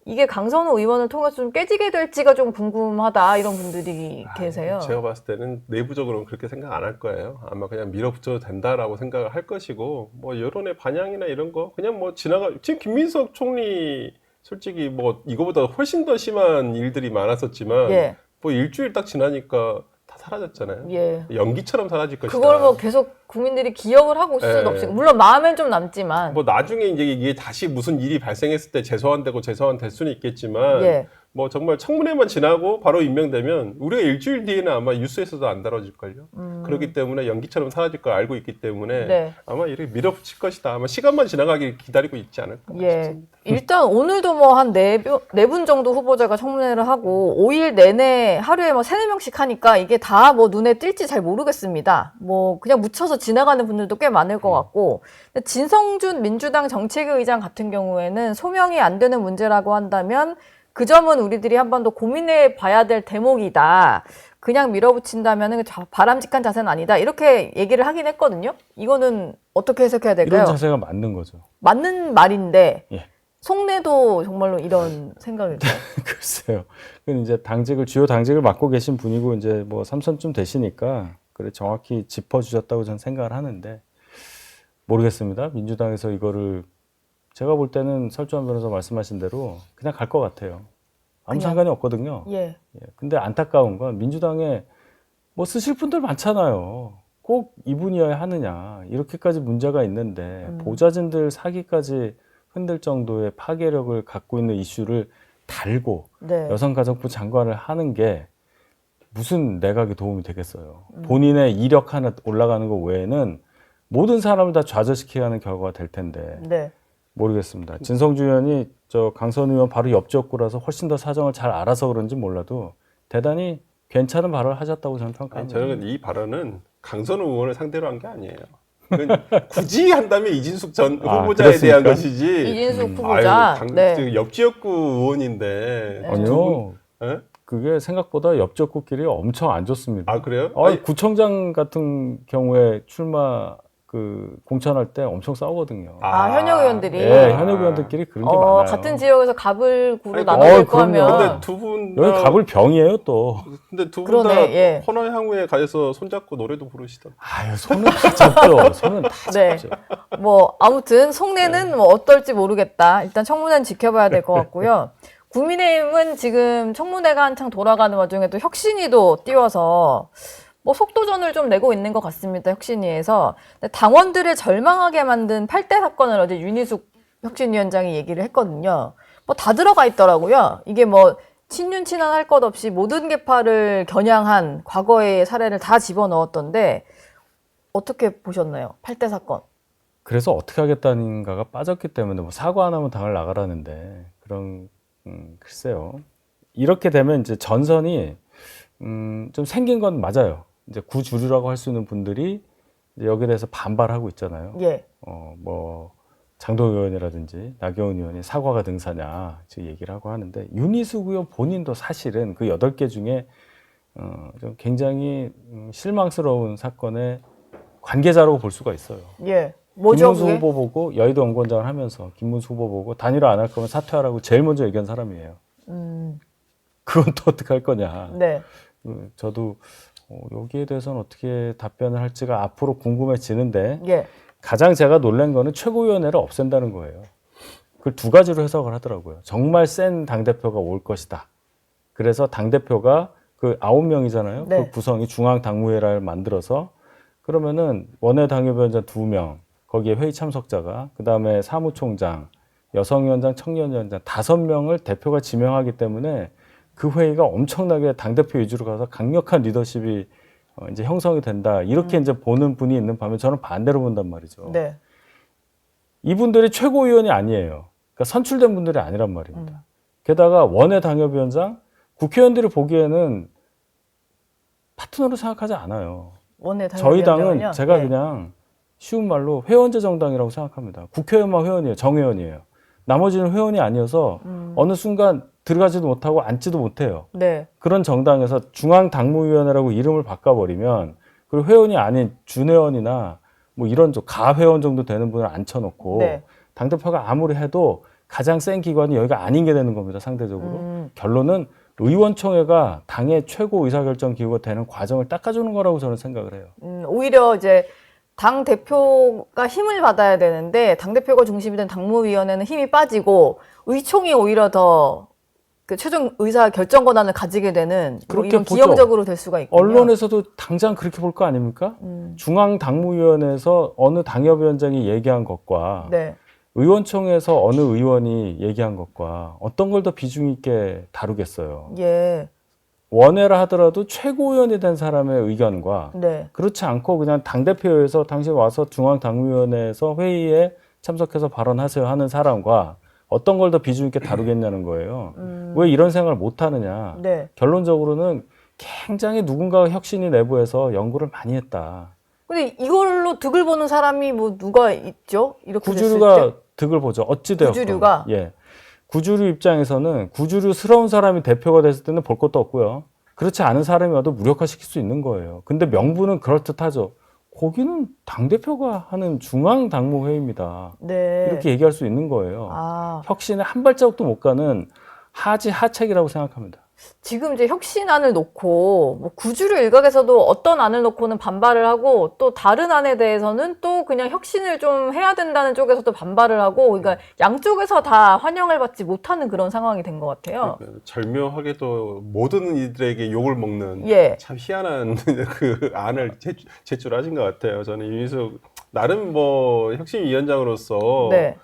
[SPEAKER 1] 이게 강선우 의원을 통해서 좀 깨지게 될지가 좀 궁금하다 이런 분들이 계세요.
[SPEAKER 3] 제가 봤을 때는 내부적으로는 그렇게 생각 안 할 거예요. 아마 그냥 밀어붙여도 된다라고 생각을 할 것이고 뭐 여론의 반향이나 이런 거 그냥 뭐 지금 김민석 총리 솔직히 뭐 이거보다 훨씬 더 심한 일들이 많았었지만
[SPEAKER 1] 예.
[SPEAKER 3] 뭐 일주일 딱 지나니까 다 사라졌잖아요.
[SPEAKER 1] 예.
[SPEAKER 3] 연기처럼 사라질 것이다.
[SPEAKER 1] 그걸 뭐 계속 국민들이 기억을 하고 있을 수도
[SPEAKER 3] 예.
[SPEAKER 1] 없이 물론 마음엔 좀 남지만
[SPEAKER 3] 뭐 나중에 이게 다시 무슨 일이 발생했을 때 재소환되고 재소환될 수는 있겠지만
[SPEAKER 1] 예.
[SPEAKER 3] 뭐 정말 청문회만 지나고 바로 임명되면 우리가 일주일 뒤에는 아마 뉴스에서도 안 다뤄질걸요. 그렇기 때문에 연기처럼 사라질 걸 알고 있기 때문에
[SPEAKER 1] 네.
[SPEAKER 3] 아마 이렇게 밀어붙일 것이다. 아마 시간만 지나가길 기다리고 있지 않을까
[SPEAKER 1] 예.
[SPEAKER 3] 싶습니다.
[SPEAKER 1] 일단 오늘도 뭐 한 네 분 정도 후보자가 청문회를 하고 5일 내내 하루에 뭐 3-4명씩 하니까 이게 다 뭐 눈에 띌지 잘 모르겠습니다. 뭐 그냥 묻혀서 지나가는 분들도 꽤 많을 것 같고 근데 진성준 민주당 정책위의장 같은 경우에는 소명이 안 되는 문제라고 한다면 그 점은 우리들이 한 번 더 고민해 봐야 될 대목이다. 그냥 밀어붙인다면 바람직한 자세는 아니다. 이렇게 얘기를 하긴 했거든요. 이거는 어떻게 해석해야 될까요?
[SPEAKER 2] 이런 자세가 맞는 거죠.
[SPEAKER 1] 맞는 말인데
[SPEAKER 2] 예.
[SPEAKER 1] 속내도 정말로 이런 생각일까요?
[SPEAKER 2] 글쎄요. 그 이제 주요 당직을 맡고 계신 분이고 이제 뭐 3선쯤 되시니까 그래 정확히 짚어주셨다고 저는 생각을 하는데 모르겠습니다. 민주당에서 이거를 제가 볼 때는 설주환 변호사 말씀하신 대로 그냥 갈 것 같아요. 아무
[SPEAKER 1] 그냥?
[SPEAKER 2] 상관이 없거든요.
[SPEAKER 1] 예.
[SPEAKER 2] 예. 근데 안타까운 건 민주당에 뭐 쓰실 분들 많잖아요. 꼭 이분이어야 하느냐. 이렇게까지 문제가 있는데 보좌진들 사기까지 흔들 정도의 파괴력을 갖고 있는 이슈를 달고
[SPEAKER 1] 네.
[SPEAKER 2] 여성가족부 장관을 하는 게 무슨 내각에 도움이 되겠어요. 본인의 이력 하나 올라가는 것 외에는 모든 사람을 다 좌절시키게 하는 결과가 될 텐데
[SPEAKER 1] 네.
[SPEAKER 2] 모르겠습니다. 진성주 의원이 저 강선우 의원 바로 옆 지역구라서 훨씬 더 사정을 잘 알아서 그런지 몰라도 대단히 괜찮은 발언을 하셨다고 저는 평가합니다.
[SPEAKER 3] 저는 이 발언은 강선우 의원을 상대로 한 게 아니에요. 그건 굳이 한다면 이진숙 전 후보자에
[SPEAKER 2] 그렇습니까?
[SPEAKER 3] 대한 것이지.
[SPEAKER 1] 이진숙 후보자. 네.
[SPEAKER 3] 옆 지역구 의원인데.
[SPEAKER 2] 아니요.
[SPEAKER 3] 예?
[SPEAKER 2] 그게 생각보다 옆 지역구끼리 엄청 안 좋습니다.
[SPEAKER 3] 아 그래요?
[SPEAKER 2] 구청장 같은 경우에 출마 공천할 때 엄청 싸우거든요.
[SPEAKER 1] 현역 의원들이.
[SPEAKER 2] 네, 현역 의원들끼리 그런 게 많아요.
[SPEAKER 1] 같은 지역에서 갑을 구로
[SPEAKER 3] 아니,
[SPEAKER 1] 나눠 고
[SPEAKER 2] 그럼요.
[SPEAKER 1] 하면
[SPEAKER 3] 근데 두 분
[SPEAKER 2] 여기 갑을 병이에요 또.
[SPEAKER 3] 근데 두 분 다
[SPEAKER 1] 그러네, 예.
[SPEAKER 3] 헌화향후에 가서 손잡고 노래도 부르시던.
[SPEAKER 2] 아유 손은 다 잡죠. 손은 다
[SPEAKER 1] 네.
[SPEAKER 2] 잡죠.
[SPEAKER 1] 뭐 아무튼 속내는 뭐 어떨지 모르겠다. 일단 청문회는 지켜봐야 될 것 같고요. 국민의힘은 지금 청문회가 한창 돌아가는 와중에 또 혁신위도 띄워서 뭐 속도전을 좀 내고 있는 것 같습니다. 혁신위에서. 근데 당원들을 절망하게 만든 8대 사건을 어제 윤희숙 혁신위원장이 얘기를 했거든요. 뭐 다 들어가 있더라고요. 이게 뭐 친윤 친한 할 것 없이 모든 계파를 겨냥한 과거의 사례를 다 집어넣었던데 어떻게 보셨나요? 8대 사건.
[SPEAKER 2] 그래서 어떻게 하겠다는가가 빠졌기 때문에 뭐 사과 안 하면 당을 나가라는데 그런 글쎄요. 이렇게 되면 이제 전선이 좀 생긴 건 맞아요. 이제 구주류라고 할 수 있는 분들이 이제 여기에 대해서 반발하고 있잖아요.
[SPEAKER 1] 예.
[SPEAKER 2] 뭐 장동 의원이라든지 나경원 의원이 사과가 등사냐 지금 얘기를 하고 하는데 윤희숙 의원 본인도 사실은 그 8개 중에 좀 굉장히 실망스러운 사건의 관계자라고 볼 수가 있어요.
[SPEAKER 1] 예. 뭐죠,
[SPEAKER 2] 김문수
[SPEAKER 1] 그게?
[SPEAKER 2] 후보 보고 여의도 연구원장을 하면서 김문수 후보 보고 단일화 안 할 거면 사퇴하라고 제일 먼저 얘기한 사람이에요. 그건 또 어떻게 할 거냐.
[SPEAKER 1] 네.
[SPEAKER 2] 저도 여기에 대해서는 어떻게 답변을 할지가 앞으로 궁금해지는데
[SPEAKER 1] 예.
[SPEAKER 2] 가장 제가 놀란 거는 최고위원회를 없앤다는 거예요. 그걸 두 가지로 해석을 하더라고요. 정말 센 당대표가 올 것이다. 그래서 당대표가 그 9명이잖아요.
[SPEAKER 1] 네.
[SPEAKER 2] 그 구성이 중앙당무회를 만들어서 그러면은 원내당협위원장 2명, 거기에 회의 참석자가, 그 다음에 사무총장, 여성위원장, 청년위원장 5명을 대표가 지명하기 때문에 그 회의가 엄청나게 당대표 위주로 가서 강력한 리더십이 이제 형성이 된다. 이렇게 이제 보는 분이 있는 반면 저는 반대로 본단 말이죠.
[SPEAKER 1] 네.
[SPEAKER 2] 이분들이 최고위원이 아니에요. 그러니까 선출된 분들이 아니란 말입니다. 게다가 원외당협위원장, 국회의원들이 보기에는 파트너로 생각하지 않아요.
[SPEAKER 1] 원내
[SPEAKER 2] 저희 당은
[SPEAKER 1] 당협위원장은요?
[SPEAKER 2] 제가
[SPEAKER 1] 네.
[SPEAKER 2] 그냥 쉬운 말로 회원제 정당이라고 생각합니다. 국회의원만 회원이에요. 정회원이에요. 나머지는 회원이 아니어서 어느 순간 들어가지도 못하고 앉지도 못해요.
[SPEAKER 1] 네.
[SPEAKER 2] 그런 정당에서 중앙당무위원회라고 이름을 바꿔버리면 그리고 회원이 아닌 준회원이나 뭐 이런 가회원 정도 되는 분을 앉혀놓고
[SPEAKER 1] 네.
[SPEAKER 2] 당대표가 아무리 해도 가장 센 기관이 여기가 아닌 게 되는 겁니다. 상대적으로. 결론은 의원총회가 당의 최고 의사결정 기구가 되는 과정을 닦아주는 거라고 저는 생각을 해요.
[SPEAKER 1] 오히려 이제 당 대표가 힘을 받아야 되는데 당 대표가 중심이 된 당무위원회는 힘이 빠지고 의총이 오히려 더 그 최종 의사 결정 권한을 가지게 되는 뭐
[SPEAKER 2] 그렇게
[SPEAKER 1] 이런
[SPEAKER 2] 보죠.
[SPEAKER 1] 기형적으로 될 수가 있군요.
[SPEAKER 2] 언론에서도 당장 그렇게 볼 거 아닙니까? 중앙당무위원회에서 어느 당협위원장이 얘기한 것과
[SPEAKER 1] 네.
[SPEAKER 2] 의원총회에서 어느 의원이 얘기한 것과 어떤 걸 더 비중 있게 다루겠어요.
[SPEAKER 1] 예.
[SPEAKER 2] 원외라 하더라도 최고위원이 된 사람의 의견과
[SPEAKER 1] 네.
[SPEAKER 2] 그렇지 않고 그냥 당대표에서 당신 와서 중앙당무위원회에서 회의에 참석해서 발언하세요 하는 사람과 어떤 걸 더 비중 있게 다루겠냐는 거예요. 왜 이런 생각을 못 하느냐.
[SPEAKER 1] 네.
[SPEAKER 2] 결론적으로는 굉장히 누군가가 혁신이 내부에서 연구를 많이 했다.
[SPEAKER 1] 근데 이걸로 득을 보는 사람이 뭐 누가 있죠? 이렇게 됐을
[SPEAKER 2] 구주류가
[SPEAKER 1] 때?
[SPEAKER 2] 득을 보죠. 어찌되었건.
[SPEAKER 1] 구주류가?
[SPEAKER 2] 예. 구주류 입장에서는 구주류스러운 사람이 대표가 됐을 때는 볼 것도 없고요. 그렇지 않은 사람이 와도 무력화시킬 수 있는 거예요. 근데 명분은 그럴듯하죠. 거기는 당대표가 하는 중앙당무회의입니다.
[SPEAKER 1] 네.
[SPEAKER 2] 이렇게 얘기할 수 있는 거예요.
[SPEAKER 1] 아,
[SPEAKER 2] 혁신에 한 발자국도 못 가는 하책이라고 생각합니다.
[SPEAKER 1] 지금 이제 혁신안을 놓고 뭐 구주류 일각에서도 어떤 안을 놓고는 반발을 하고 또 다른 안에 대해서는 또 그냥 혁신을 좀 해야 된다는 쪽에서도 반발을 하고 그러니까 양쪽에서 다 환영을 받지 못하는 그런 상황이 된 것 같아요.
[SPEAKER 3] 절묘하게도 모든 이들에게 욕을 먹는
[SPEAKER 1] 예.
[SPEAKER 3] 참 희한한 그 안을 제출하신 것 같아요. 저는 윤희숙 나름 뭐 혁신위원장으로서
[SPEAKER 1] 네.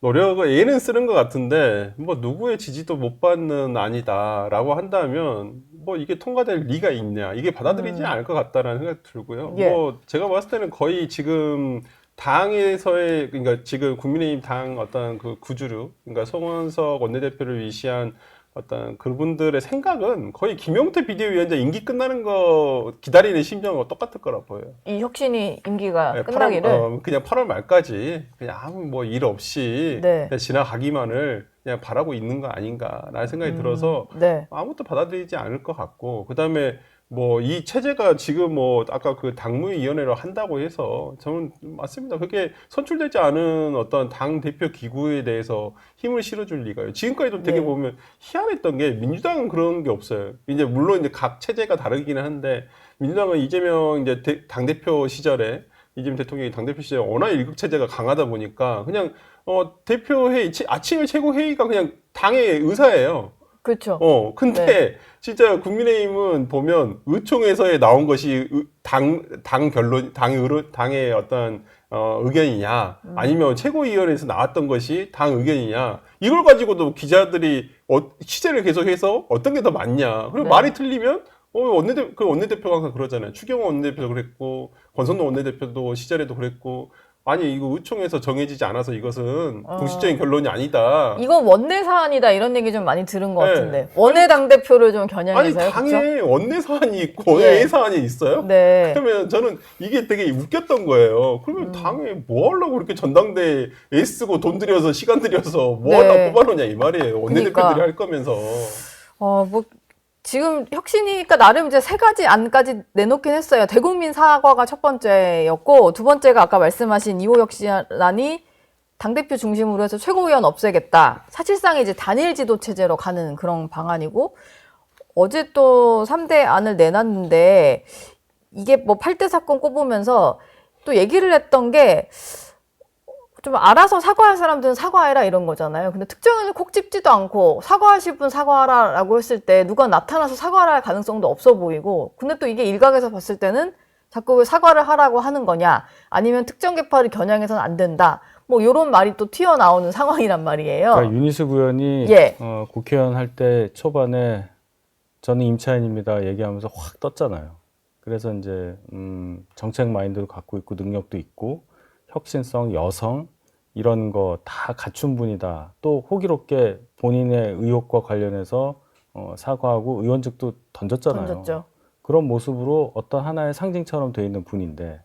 [SPEAKER 3] 노력을 얘는 쓰는 것 같은데 뭐 누구의 지지도 못 받는 안이다라고 한다면 뭐 이게 통과될 리가 있냐 이게 받아들이지 않을 것 같다라는 생각이 들고요.
[SPEAKER 1] 예.
[SPEAKER 3] 뭐 제가 봤을 때는 거의 지금 당에서의 그러니까 지금 국민의힘 당 어떤 그 구주류 그러니까 송원석 원내대표를 위시한 어떤 그분들의 생각은 거의 김용태 비대위원장 임기 끝나는 거 기다리는 심정과 똑같을 거라 보여요.
[SPEAKER 1] 이 혁신이 임기가
[SPEAKER 3] 네,
[SPEAKER 1] 끝나기를
[SPEAKER 3] 그냥 8월 말까지 그냥 아무 뭐 일 없이
[SPEAKER 1] 네.
[SPEAKER 3] 그냥 지나가기만을 그냥 바라고 있는 거 아닌가라는 생각이 들어서
[SPEAKER 1] 네.
[SPEAKER 3] 아무것도 받아들이지 않을 것 같고 그다음에 뭐 이 체제가 지금 뭐 아까 그 당무위원회로 한다고 해서 저는 맞습니다. 그게 선출되지 않은 어떤 당 대표 기구에 대해서 힘을 실어줄 리가요. 지금까지도 되게
[SPEAKER 1] 네.
[SPEAKER 3] 보면 희한했던 게 민주당은 그런 게 없어요. 이제 물론 이제 각 체제가 다르기는 한데 민주당은 이재명 이제 당 대표 시절에 이재명 대통령이 당 대표 시절에 워낙 일극 체제가 강하다 보니까 그냥 대표 회의 아침에 최고 회의가 그냥 당의 의사예요.
[SPEAKER 1] 그렇죠.
[SPEAKER 3] 근데
[SPEAKER 1] 네.
[SPEAKER 3] 진짜 국민의힘은 보면 의총에서 나온 것이 당 결론, 당의 어떤 의견이냐, 아니면 최고위원회에서 나왔던 것이 당 의견이냐, 이걸 가지고도 기자들이 취재를 계속해서 어떤 게 더 맞냐. 그리고
[SPEAKER 1] 네.
[SPEAKER 3] 말이 틀리면 그 원내대표가 항상 그러잖아요. 추경호 원내대표도 그랬고, 권선동 원내대표도 시절에도 그랬고, 아니 이거 의총에서 정해지지 않아서 이것은 공식적인 결론이 아니다.
[SPEAKER 1] 이건 원내 사안이다 이런 얘기 좀 많이 들은 것
[SPEAKER 3] 네.
[SPEAKER 1] 같은데 원내 당 대표를 좀
[SPEAKER 3] 아니
[SPEAKER 1] 겨냥해서요.
[SPEAKER 3] 당에
[SPEAKER 1] 그쵸?
[SPEAKER 3] 원내 사안이 있고 원내
[SPEAKER 1] 예.
[SPEAKER 3] 사안이 있어요?
[SPEAKER 1] 네.
[SPEAKER 3] 그러면 저는 이게 되게 웃겼던 거예요. 그러면 당에 뭐 하려고 그렇게 전당대회 애쓰고 돈 들여서 시간 들여서 뭐
[SPEAKER 1] 네.
[SPEAKER 3] 하려고 뽑아놓냐 이 말이에요. 원내대표들이
[SPEAKER 1] 그러니까.
[SPEAKER 3] 할 거면서.
[SPEAKER 1] 뭐 지금 혁신이니까 나름 이제 세 가지 안까지 내놓긴 했어요. 대국민 사과가 첫 번째였고 두 번째가 아까 말씀하신 2호 혁신안이 당대표 중심으로 해서 최고위원 없애겠다. 사실상 이제 단일 지도 체제로 가는 그런 방안이고 어제 또 3대 안을 내놨는데 이게 뭐 8대 사건 꼽으면서 또 얘기를 했던 게 좀 알아서 사과할 사람들은 사과해라 이런 거잖아요. 근데 특정인을 콕 집지도 않고 사과하실 분 사과하라라고 했을 때 누가 나타나서 사과를 할 가능성도 없어 보이고 근데 또 이게 일각에서 봤을 때는 자꾸 왜 사과를 하라고 하는 거냐 아니면 특정 계파를 겨냥해서는 안 된다. 뭐 이런 말이 또 튀어나오는 상황이란 말이에요.
[SPEAKER 2] 그러니까 윤희숙 의원이
[SPEAKER 1] 예.
[SPEAKER 2] 국회의원 할 때 초반에 저는 임차인입니다 얘기하면서 확 떴잖아요. 그래서 이제 정책 마인드도 갖고 있고 능력도 있고 혁신성, 여성 이런 거 다 갖춘 분이다. 또 호기롭게 본인의 의혹과 관련해서 사과하고 의원직도 던졌잖아요.
[SPEAKER 1] 던졌죠.
[SPEAKER 2] 그런 모습으로 어떤 하나의 상징처럼 돼 있는 분인데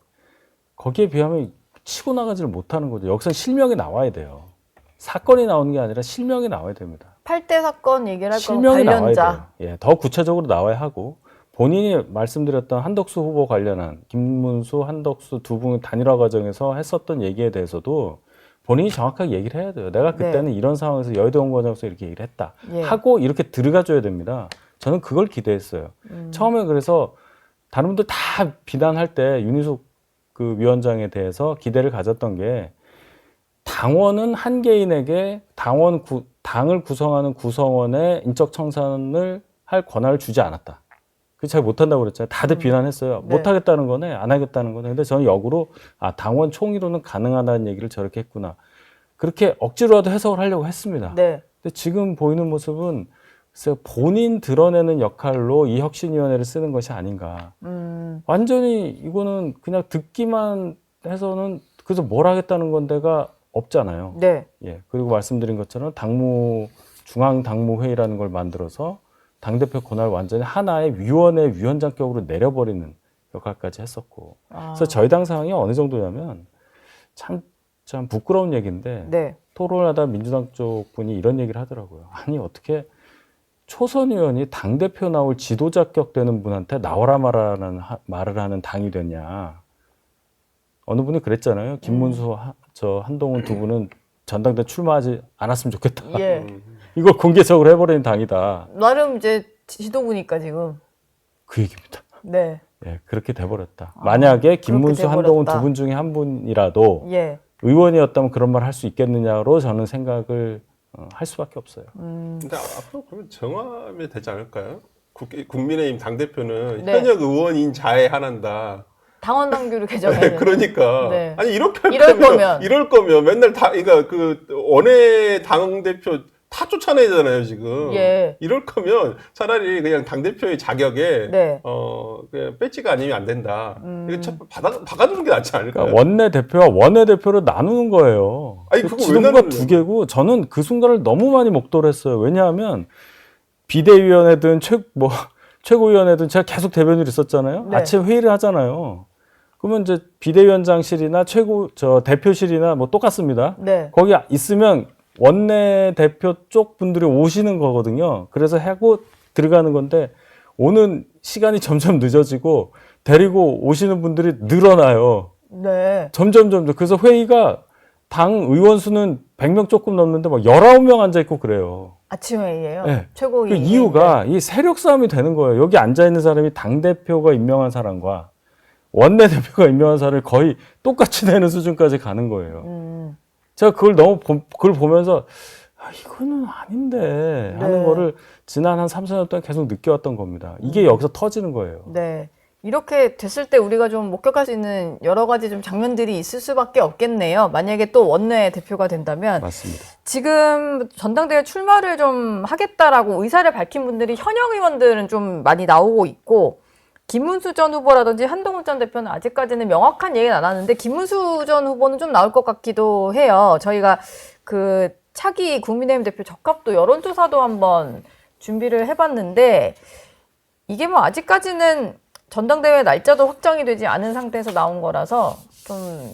[SPEAKER 2] 거기에 비하면 치고 나가지를 못하는 거죠. 여기서 실명이 나와야 돼요. 사건이 나오는 게 아니라 실명이 나와야 됩니다.
[SPEAKER 1] 8대 사건 얘기를 할 거면
[SPEAKER 2] 실명이 나와야
[SPEAKER 1] 관련자.
[SPEAKER 2] 돼요. 예, 더 구체적으로 나와야 하고 본인이 말씀드렸던 한덕수 후보 관련한 김문수, 한덕수 두 분 단일화 과정에서 했었던 얘기에 대해서도 본인이 정확하게 얘기를 해야 돼요. 내가 그때는 이런 상황에서 여의도원 과정에서 이렇게 얘기를 했다.
[SPEAKER 1] 예.
[SPEAKER 2] 하고 이렇게 들어가줘야 됩니다. 저는 그걸 기대했어요. 처음에 그래서 다른 분들 다 비난할 때 윤희숙 그 위원장에 대해서 기대를 가졌던 게 당원은 한 개인에게 당을 구성하는 구성원의 인적 청산을 할 권한을 주지 않았다. 그 잘 못한다고 그랬잖아요. 다들 비난했어요.
[SPEAKER 1] 네.
[SPEAKER 2] 못하겠다는 거네, 안 하겠다는 거네. 근데 저는 역으로 당원 총의로는 가능하다는 얘기를 저렇게 했구나. 그렇게 억지로라도 해석을 하려고 했습니다.
[SPEAKER 1] 네.
[SPEAKER 2] 근데 지금 보이는 모습은 글쎄요, 본인 드러내는 역할로 이 혁신위원회를 쓰는 것이 아닌가. 완전히 이거는 그냥 듣기만 해서는 그래서 뭘 하겠다는 건데가 없잖아요.
[SPEAKER 1] 네.
[SPEAKER 2] 예. 그리고 말씀드린 것처럼 중앙당무회의라는 걸 만들어서 당대표 권한을 완전히 하나의 위원회 위원장격으로 내려버리는 역할까지 했었고. 그래서 저희 당 상황이 어느 정도냐면 참 부끄러운 얘기인데
[SPEAKER 1] 네.
[SPEAKER 2] 토론하다 민주당 쪽 분이 이런 얘기를 하더라고요. 아니 어떻게 초선 의원이 당대표 나올 지도자격 되는 분한테 나오라 말을 하는 당이 됐냐. 어느 분이 그랬잖아요. 김문수, 한동훈 두 분은 전당대 출마하지 않았으면 좋겠다.
[SPEAKER 1] 예.
[SPEAKER 2] 이걸 공개적으로 해버리는 당이다.
[SPEAKER 1] 나름 이제 지도부니까 지금.
[SPEAKER 2] 그 얘기입니다.
[SPEAKER 1] 네.
[SPEAKER 2] 예, 그렇게 돼버렸다. 만약에 김문수,
[SPEAKER 1] 그렇게
[SPEAKER 2] 한동훈
[SPEAKER 1] 돼버렸다.
[SPEAKER 2] 두 분 중에 한 분이라도
[SPEAKER 1] 예.
[SPEAKER 2] 의원이었다면 그런 말 할 수 있겠느냐로 저는 생각을 할 수밖에 없어요.
[SPEAKER 3] 근데 앞으로 그러면 정하면 되지 않을까요? 국민의힘 당대표는
[SPEAKER 1] 네.
[SPEAKER 3] 현역 의원인 자에 한한다.
[SPEAKER 1] 당원 당규를 개정해야
[SPEAKER 3] 네,
[SPEAKER 1] 되는.
[SPEAKER 3] 그러니까
[SPEAKER 1] 네.
[SPEAKER 3] 아니 이렇게
[SPEAKER 1] 이럴
[SPEAKER 3] 이럴 거면 맨날 그러니까 그 원외 당 대표 다 쫓아내야 되잖아요 지금.
[SPEAKER 1] 예.
[SPEAKER 3] 이럴 거면 차라리 그냥 당 대표의 자격에
[SPEAKER 1] 네.
[SPEAKER 3] 그냥 배지가 아니면 안 된다. 이거 참 박아두는 게 낫지 않을까요?
[SPEAKER 2] 그러니까 원내 대표와 원외 대표로 나누는 거예요.
[SPEAKER 3] 아니, 그거 왜
[SPEAKER 2] 지도부가
[SPEAKER 3] 나누는
[SPEAKER 2] 두 개고 저는 그 순간을 너무 많이 목도했어요. 왜냐하면 비대위원회든 최고위원회든 제가 계속 대변인으로 있었잖아요.
[SPEAKER 1] 네.
[SPEAKER 2] 아침 회의를 하잖아요. 그러면 이제 비대위원장실이나 대표실이나 뭐 똑같습니다.
[SPEAKER 1] 네.
[SPEAKER 2] 거기 있으면 원내 대표 쪽 분들이 오시는 거거든요. 그래서 하고 들어가는 건데 오는 시간이 점점 늦어지고 데리고 오시는 분들이 늘어나요.
[SPEAKER 1] 네.
[SPEAKER 2] 점점. 그래서 회의가 당 의원 수는 100명 조금 넘는데 막 19명 앉아있고 그래요.
[SPEAKER 1] 아침 회의예요.
[SPEAKER 2] 네.
[SPEAKER 1] 최고위.
[SPEAKER 2] 그 이유가 이 세력 싸움이 되는 거예요. 여기 앉아있는 사람이 당대표가 임명한 사람과 원내대표가 임명한 사람을 거의 똑같이 되는 수준까지 가는 거예요. 제가 그걸 보면서 이거는 아닌데 하는
[SPEAKER 1] 네.
[SPEAKER 2] 거를 지난 한 3, 4년 동안 계속 느껴왔던 겁니다. 이게 여기서 터지는 거예요.
[SPEAKER 1] 네. 이렇게 됐을 때 우리가 좀 목격할 수 있는 여러 가지 좀 장면들이 있을 수밖에 없겠네요. 만약에 또 원내 대표가 된다면.
[SPEAKER 2] 맞습니다.
[SPEAKER 1] 지금 전당대회 출마를 좀 하겠다라고 의사를 밝힌 분들이 현역 의원들은 좀 많이 나오고 있고, 김문수 전 후보라든지 한동훈 전 대표는 아직까지는 명확한 얘기는 안 하는데 김문수 전 후보는 좀 나올 것 같기도 해요. 저희가 그 차기 국민의힘 대표 적합도 여론조사도 한번 준비를 해봤는데 이게 뭐 아직까지는 전당대회 날짜도 확정이 되지 않은 상태에서 나온 거라서 좀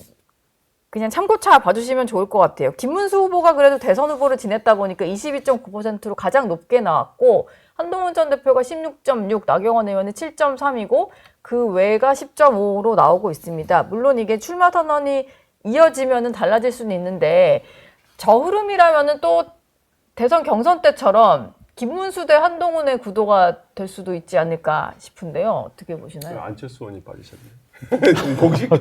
[SPEAKER 1] 그냥 참고차 봐주시면 좋을 것 같아요. 김문수 후보가 그래도 대선 후보를 지냈다 보니까 22.9%로 가장 높게 나왔고, 한동훈 전 대표가 16.6, 나경원 의원이 7.3이고 그 외가 10.5로 나오고 있습니다. 물론 이게 출마 선언이 이어지면은 달라질 수는 있는데 저 흐름이라면은 또 대선 경선 때처럼 김문수 대 한동훈의 구도가 될 수도 있지 않을까 싶은데요. 어떻게 보시나요?
[SPEAKER 3] 안철수 의원이 빠지셨네.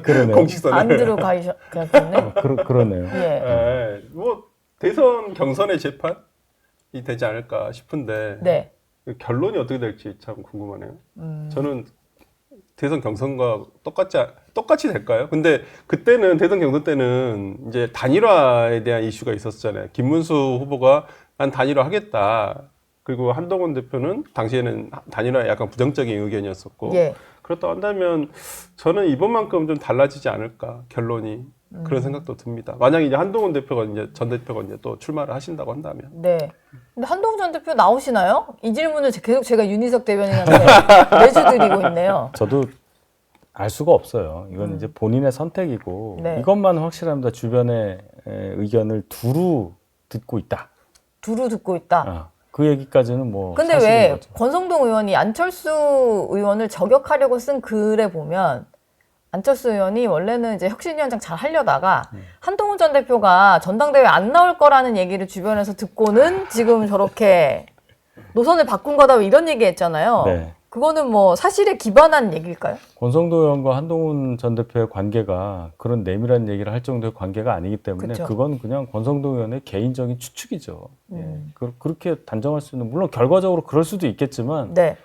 [SPEAKER 2] 그러네요.
[SPEAKER 3] 공식선에.
[SPEAKER 1] 안드로 가셨네.
[SPEAKER 2] 그러네요.
[SPEAKER 1] 예.
[SPEAKER 3] 뭐 대선 경선의 재판이 되지 않을까 싶은데
[SPEAKER 1] 네.
[SPEAKER 3] 결론이 어떻게 될지 참 궁금하네요. 저는 대선 경선과 똑같이 될까요? 근데 그때는 대선 경선 때는 이제 단일화에 대한 이슈가 있었잖아요. 김문수 후보가 난 단일화 하겠다. 그리고 한동훈 대표는 당시에는 단일화에 약간 부정적인 의견이었었고,
[SPEAKER 1] 예.
[SPEAKER 3] 그렇다 한다면 저는 이번만큼 좀 달라지지 않을까 결론이. 그런 생각도 듭니다. 만약 이제 한동훈 대표가 이제 전 대표가 이제 또 출마를 하신다고 한다면.
[SPEAKER 1] 네. 근데 한동훈 전 대표 나오시나요? 이 질문을 계속 제가 윤희석 대변인한테 매주 드리고 있네요.
[SPEAKER 2] 저도 알 수가 없어요. 이건 이제 본인의 선택이고
[SPEAKER 1] 네.
[SPEAKER 2] 이것만 확실합니다. 주변의 의견을 두루 듣고 있다.
[SPEAKER 1] 두루 듣고 있다.
[SPEAKER 2] 그 얘기까지는 뭐.
[SPEAKER 1] 근데
[SPEAKER 2] 사실인
[SPEAKER 1] 왜
[SPEAKER 2] 거죠.
[SPEAKER 1] 권성동 의원이 안철수 의원을 저격하려고 쓴 글에 보면 안철수 의원이 원래는 이제 혁신위원장 잘 하려다가 한동훈 전 대표가 전당대회 안 나올 거라는 얘기를 주변에서 듣고는 지금 저렇게 노선을 바꾼 거다 이런 얘기 했잖아요.
[SPEAKER 2] 네.
[SPEAKER 1] 그거는 뭐 사실에 기반한 얘기일까요?
[SPEAKER 2] 권성도 의원과 한동훈 전 대표의 관계가 그런 내밀한 얘기를 할 정도의 관계가 아니기 때문에
[SPEAKER 1] 그쵸.
[SPEAKER 2] 그건 그냥 권성도 의원의 개인적인 추측이죠. 예. 그렇게 단정할 수는 물론 결과적으로 그럴 수도 있겠지만
[SPEAKER 1] 네.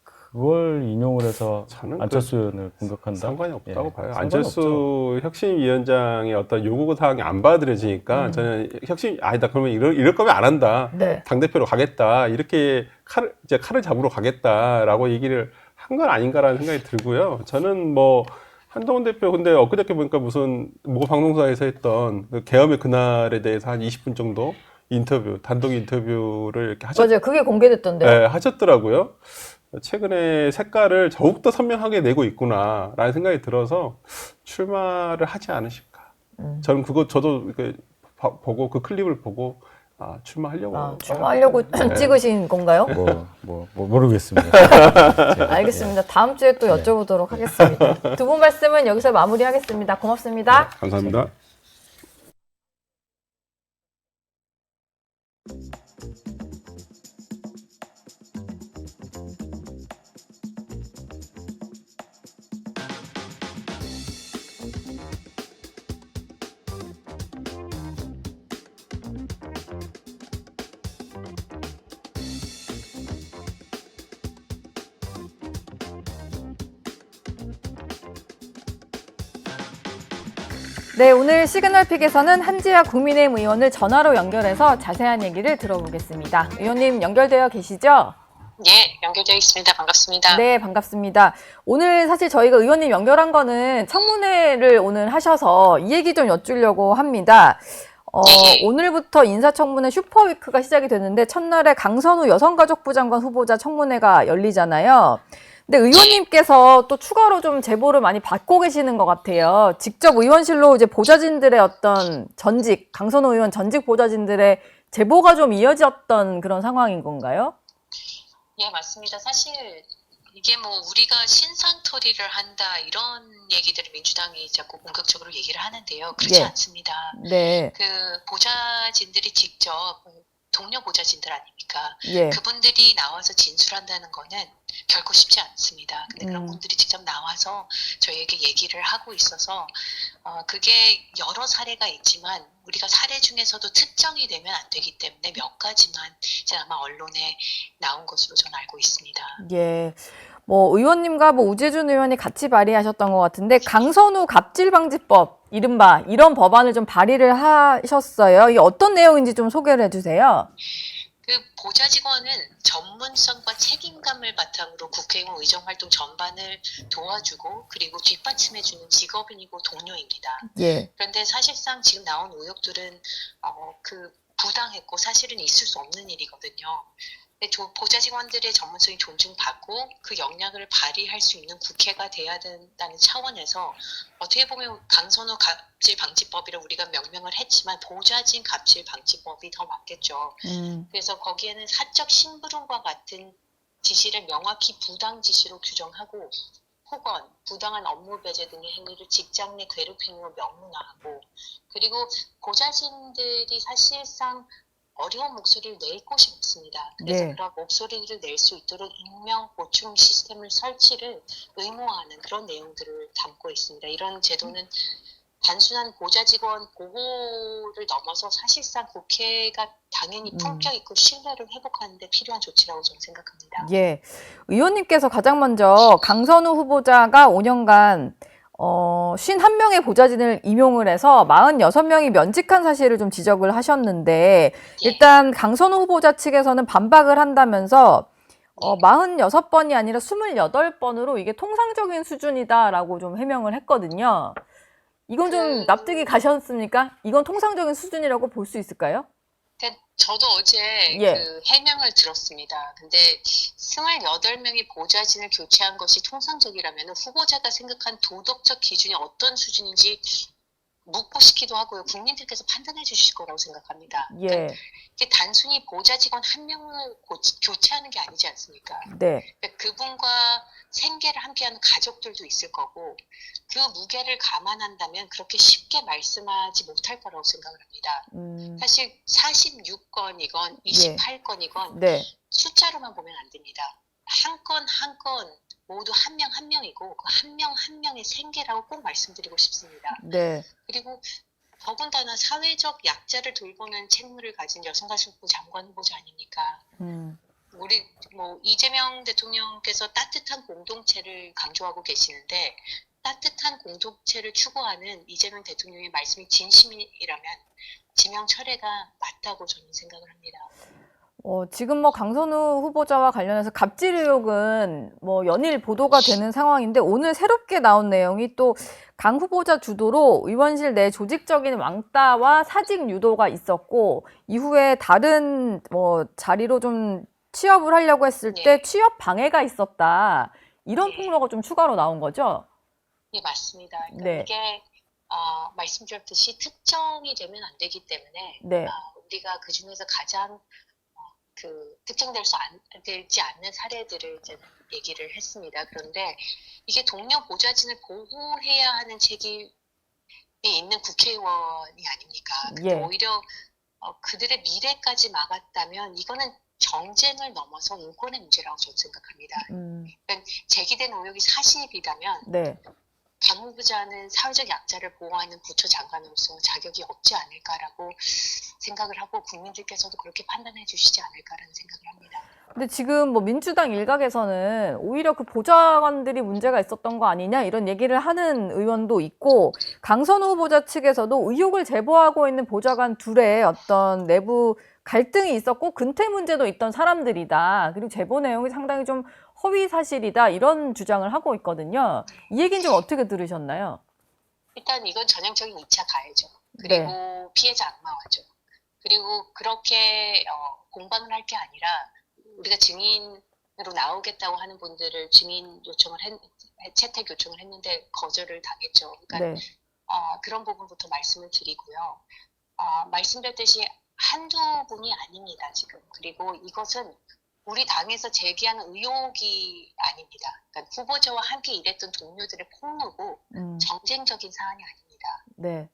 [SPEAKER 2] 그걸 인용을 해서
[SPEAKER 3] 저는
[SPEAKER 2] 안철수 의원을 공격한다.
[SPEAKER 3] 상관이 없다고
[SPEAKER 2] 예,
[SPEAKER 3] 봐요.
[SPEAKER 2] 상관이
[SPEAKER 3] 안철수
[SPEAKER 2] 없죠.
[SPEAKER 3] 혁신위원장의 어떤 요구 사항이 안 받아들여지니까 저는 아니다. 그러면 이럴 거면 안 한다.
[SPEAKER 1] 네.
[SPEAKER 3] 당 대표로 가겠다. 이렇게 칼을 잡으러 가겠다라고 얘기를 한 건 아닌가라는 생각이 들고요. 저는 뭐 한동훈 대표 근데 엊그저께 보니까 무슨 모 방송사에서 했던 그 계엄의 그날에 대해서 한 20분 정도 단독 인터뷰를 이렇게
[SPEAKER 1] 맞아요. 그게 공개됐던데요.
[SPEAKER 3] 네, 하셨더라고요. 최근에 색깔을 더욱더 선명하게 내고 있구나라는 생각이 들어서 출마를 하지 않으실까. 저는 저도 이렇게 보고 그 클립을 보고 출마하려고.
[SPEAKER 1] 출마하려고 찍으신 건가요?
[SPEAKER 2] 모르겠습니다.
[SPEAKER 1] 알겠습니다. 다음 주에 또 여쭤보도록 하겠습니다. 두 분 말씀은 여기서 마무리하겠습니다. 고맙습니다.
[SPEAKER 3] 감사합니다.
[SPEAKER 1] 네, 오늘 시그널픽에서는 한지아 국민의힘 의원을 전화로 연결해서 자세한 얘기를 들어보겠습니다. 의원님 연결되어 계시죠?
[SPEAKER 4] 네, 연결되어 있습니다. 반갑습니다.
[SPEAKER 1] 네, 반갑습니다. 오늘 사실 저희가 의원님 연결한 거는 청문회를 오늘 하셔서 이 얘기 좀 여쭈려고 합니다. 오늘부터 인사청문회 슈퍼위크가 시작이 됐는데 첫날에 강선우 여성가족부 장관 후보자 청문회가 열리잖아요. 근데 의원님께서 또 추가로 좀 제보를 많이 받고 계시는 것 같아요. 직접 의원실로 이제 보좌진들의 어떤 강선우 의원 전직 보좌진들의 제보가 좀 이어졌던 그런 상황인 건가요?
[SPEAKER 4] 예, 맞습니다. 사실 이게 뭐 우리가 신상털이를 한다 이런 얘기들을 민주당이 자꾸 공격적으로 얘기를 하는데요. 그렇지
[SPEAKER 1] 예.
[SPEAKER 4] 않습니다.
[SPEAKER 1] 네.
[SPEAKER 4] 그 보좌진들이 직접 동료 보좌진들 아닙니까?
[SPEAKER 1] 예.
[SPEAKER 4] 그분들이 나와서 진술한다는 거는 결코 쉽지 않습니다. 근데 그런 분들이 직접 나와서 저희에게 얘기를 하고 있어서 그게 여러 사례가 있지만 우리가 사례 중에서도 특정이 되면 안 되기 때문에 몇 가지만 이제 아마 언론에 나온 것으로 저는 알고 있습니다.
[SPEAKER 1] 예. 뭐 의원님과 뭐 우재준 의원이 같이 발의하셨던 것 같은데 강선우 갑질방지법 이른바 이런 법안을 좀 발의를 하셨어요. 이게 어떤 내용인지 좀 소개를 해주세요.
[SPEAKER 4] 그 보좌 직원은 전문성과 책임감을 바탕으로 국회의원 의정활동 전반을 도와주고 그리고 뒷받침해주는 직업인이고 동료입니다.
[SPEAKER 1] 예.
[SPEAKER 4] 그런데 사실상 지금 나온 의혹들은 그 부당했고 사실은 있을 수 없는 일이거든요. 보좌 직원들의 전문성이 존중받고 그 역량을 발휘할 수 있는 국회가 돼야 된다는 차원에서 어떻게 보면 강선우 갑질방지법이라 우리가 명명을 했지만 보좌진 갑질방지법이 더 맞겠죠. 그래서 거기에는 사적 심부름과 같은 지시를 명확히 부당 지시로 규정하고 혹은 부당한 업무 배제 등의 행위를 직장 내 괴롭힘으로 명문화하고 그리고 보좌진들이 사실상 어려운 목소리를 낼 곳이 없습니다. 그래서
[SPEAKER 1] 네.
[SPEAKER 4] 그런 목소리를 낼 수 있도록 익명 보충 시스템을 설치를 의무화하는 그런 내용들을 담고 있습니다. 이런 제도는 단순한 보좌 직원 보호를 넘어서 사실상 국회가 당연히 품격 있고 신뢰를 회복하는 데 필요한 조치라고 저는 생각합니다.
[SPEAKER 1] 예. 의원님께서 가장 먼저 강선우 후보자가 5년간 51명의 보좌진을 임용을 해서 46명이 면직한 사실을 좀 지적을 하셨는데 일단 강선우 후보자 측에서는 반박을 한다면서 46번이 아니라 28번으로 이게 통상적인 수준이다라고 좀 해명을 했거든요. 이건 좀 납득이 가셨습니까? 이건 통상적인 수준이라고 볼 수 있을까요?
[SPEAKER 4] 저도 어제
[SPEAKER 1] 예.
[SPEAKER 4] 그 해명을 들었습니다. 근데 28명의 보좌진을 교체한 것이 통상적이라면 후보자가 생각한 도덕적 기준이 어떤 수준인지 묻고싶기도 하고요. 국민들께서 판단해 주실 거라고 생각합니다.
[SPEAKER 1] 예.
[SPEAKER 4] 이게 단순히 보좌 직원 한 명을 교체하는 게 아니지 않습니까?
[SPEAKER 1] 네.
[SPEAKER 4] 그러니까 그분과 생계를 함께하는 가족들도 있을 거고 그 무게를 감안한다면 그렇게 쉽게 말씀하지 못할 거라고 생각을 합니다. 사실 46건이건 28건이건
[SPEAKER 1] 네.
[SPEAKER 4] 숫자로만 보면 안 됩니다. 한 건 한 건 모두 한 명 한 명이고 그 한 명 한 명의 생계라고 꼭 말씀드리고 싶습니다.
[SPEAKER 1] 네.
[SPEAKER 4] 그리고 더군다나 사회적 약자를 돌보는 책무를 가진 여성가족부 장관 후보자 아닙니까? 우리 뭐 이재명 대통령께서 따뜻한 공동체를 강조하고 계시는데 따뜻한 공동체를 추구하는 이재명 대통령의 말씀이 진심이라면 지명 철회가 맞다고 저는 생각을 합니다.
[SPEAKER 1] 지금 뭐 강선우 후보자와 관련해서 갑질 의혹은 뭐 연일 보도가 되는 상황인데 오늘 새롭게 나온 내용이 또 강 후보자 주도로 의원실 내 조직적인 왕따와 사직 유도가 있었고 이후에 다른 뭐 자리로 좀 취업을 하려고 했을 때
[SPEAKER 4] 네.
[SPEAKER 1] 취업 방해가 있었다. 이런
[SPEAKER 4] 네.
[SPEAKER 1] 폭로가 좀 추가로 나온 거죠?
[SPEAKER 4] 예, 맞습니다. 그러니까
[SPEAKER 1] 네.
[SPEAKER 4] 이게 말씀드렸듯이 특정이 되면 안 되기 때문에
[SPEAKER 1] 네.
[SPEAKER 4] 우리가 그 중에서 가장 그 특정되지 않는 사례들을 이제 얘기를 했습니다. 그런데 이게 동료 보좌진을 보호해야 하는 책임이 있는 국회의원이 아닙니까? 근데
[SPEAKER 1] 예.
[SPEAKER 4] 오히려 그들의 미래까지 막았다면 이거는 정쟁을 넘어서 인권의 문제라고 저는 생각합니다. 그러니까 제기된 의혹이 사실이라면
[SPEAKER 1] 네.
[SPEAKER 4] 강 후보자는 사회적 약자를 보호하는 부처 장관으로서 자격이 없지 않을까라고 생각을 하고 국민들께서도 그렇게 판단해 주시지 않을까라는 생각을 합니다.
[SPEAKER 1] 근데 지금 뭐 민주당 일각에서는 오히려 그 보좌관들이 문제가 있었던 거 아니냐 이런 얘기를 하는 의원도 있고 강선우 후보자 측에서도 의혹을 제보하고 있는 보좌관 둘의 어떤 내부 갈등이 있었고 근태 문제도 있던 사람들이다. 그리고 제보 내용이 상당히 좀 허위 사실이다. 이런 주장을 하고 있거든요. 이 얘기는 좀 어떻게 들으셨나요?
[SPEAKER 4] 일단 이건 전형적인 2차 가해죠. 그리고
[SPEAKER 1] 네.
[SPEAKER 4] 피해자 악마화죠. 그리고 그렇게 공방을 할 게 아니라 우리가 증인으로 나오겠다고 하는 분들을 증인 요청을 채택 요청을 했는데 거절을 당했죠. 그러니까
[SPEAKER 1] 네.
[SPEAKER 4] 그런 부분부터 말씀을 드리고요. 말씀드렸듯이 한두 분이 아닙니다, 지금. 그리고 이것은 우리 당에서 제기하는 의혹이 아닙니다. 그러니까 후보자와 함께 일했던 동료들의 폭로고 정쟁적인 사안이 아닙니다.
[SPEAKER 1] 네.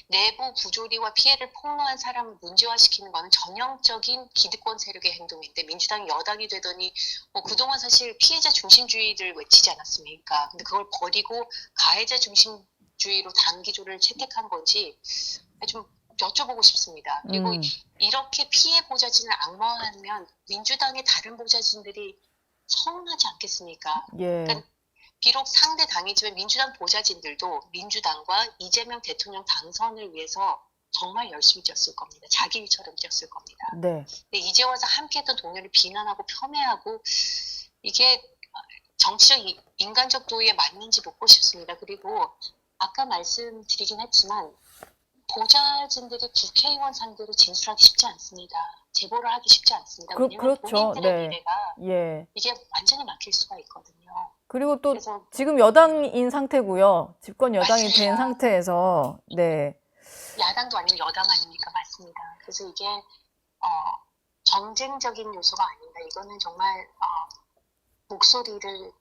[SPEAKER 4] 내부 부조리와 피해를 폭로한 사람을 문제화시키는 것은 전형적인 기득권 세력의 행동인데 민주당이 여당이 되더니 그동안 사실 피해자 중심주의를 외치지 않았습니까? 근데 그걸 버리고 가해자 중심주의로 단기조를 채택한 건지 좀 여쭤보고 싶습니다. 그리고 이렇게 피해 보좌진을 악마화하면 민주당의 다른 보좌진들이 서운하지 않겠습니까?
[SPEAKER 1] 예.
[SPEAKER 4] 그러니까 비록 상대 당이지만 민주당 보좌진들도 민주당과 이재명 대통령 당선을 위해서 정말 열심히 뛰었을 겁니다. 자기 일처럼 뛰었을 겁니다.
[SPEAKER 1] 네.
[SPEAKER 4] 근데 이제 와서 함께했던 동료를 비난하고 폄훼하고 이게 정치적 인간적 도의에 맞는지 묻고 싶습니다. 그리고 아까 말씀드리긴 했지만 보좌진들이 국회의원 상대로 진술하기 쉽지 않습니다. 제보를 하기 쉽지 않습니다. 왜냐하면
[SPEAKER 1] 그렇죠.
[SPEAKER 4] 본인들의
[SPEAKER 1] 네.
[SPEAKER 4] 미래가
[SPEAKER 1] 예.
[SPEAKER 4] 이게 완전히 막힐 수가 있거든요.
[SPEAKER 1] 그리고 또
[SPEAKER 4] 그래서
[SPEAKER 1] 지금 여당인 상태고요. 집권 여당이
[SPEAKER 4] 맞습니다.
[SPEAKER 1] 된 상태에서 네.
[SPEAKER 4] 야당도 아니고 여당 아닙니까? 맞습니다. 그래서 이게 정쟁적인 요소가 아닙니다. 이거는 정말 목소리를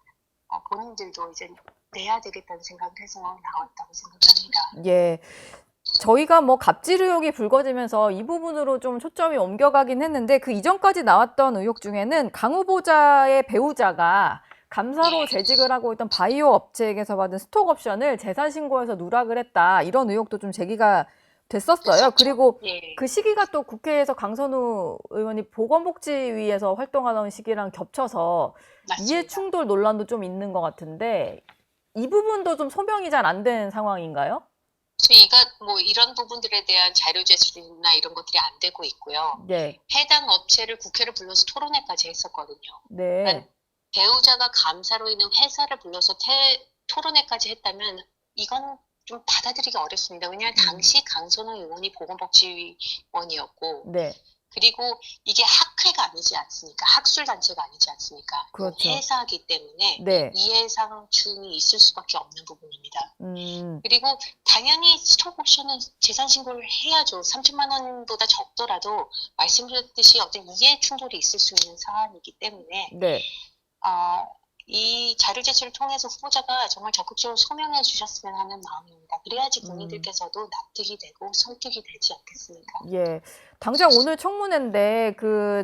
[SPEAKER 4] 본인들도 이제 내야 되겠다는 생각을 해서 나왔다고 생각합니다.
[SPEAKER 1] 예. 저희가 뭐 갑질 의혹이 불거지면서 이 부분으로 좀 초점이 옮겨가긴 했는데 그 이전까지 나왔던 의혹 중에는 강 후보자의 배우자가 감사로 재직을 하고 있던 바이오 업체에게서 받은 스톡 옵션을 재산 신고해서 누락을 했다. 이런 의혹도 좀 제기가 됐었어요. 그리고
[SPEAKER 4] 예.
[SPEAKER 1] 그 시기가 또 국회에서 강선우 의원이 보건복지위에서 활동하던 시기랑 겹쳐서
[SPEAKER 4] 맞습니다.
[SPEAKER 1] 이해 충돌 논란도 좀 있는 것 같은데 이 부분도 좀 소명이 잘 안 된 상황인가요?
[SPEAKER 4] 저희가 뭐 이런 부분들에 대한 자료 제출이나 이런 것들이 안 되고 있고요.
[SPEAKER 1] 네.
[SPEAKER 4] 해당 업체를 국회를 불러서 토론회까지 했었거든요.
[SPEAKER 1] 네.
[SPEAKER 4] 그러니까 배우자가 감사로 있는 회사를 불러서 토론회까지 했다면 이건 좀 받아들이기 어렵습니다. 왜냐하면 당시 강선호 의원이 보건복지위원이었고
[SPEAKER 1] 네.
[SPEAKER 4] 그리고 이게 학회가 아니지 않습니까? 학술단체가 아니지 않습니까?
[SPEAKER 1] 그렇죠.
[SPEAKER 4] 회사이기 때문에
[SPEAKER 1] 네.
[SPEAKER 4] 이해상충이 있을 수밖에 없는 부분입니다.
[SPEAKER 1] 음,
[SPEAKER 4] 그리고 당연히 스톡옵션은 재산 신고를 해야죠. 3천만 원보다 적더라도 말씀드렸듯이 어떤 이해 충돌이 있을 수 있는 사안이기 때문에
[SPEAKER 1] 네.
[SPEAKER 4] 이 자료 제출을 통해서 후보자가 정말 적극적으로 소명해 주셨으면 하는 마음입니다. 그래야지 국민들께서도 납득이 되고 설득이 되지 않겠습니까?
[SPEAKER 1] 예. 당장 오늘 청문회인데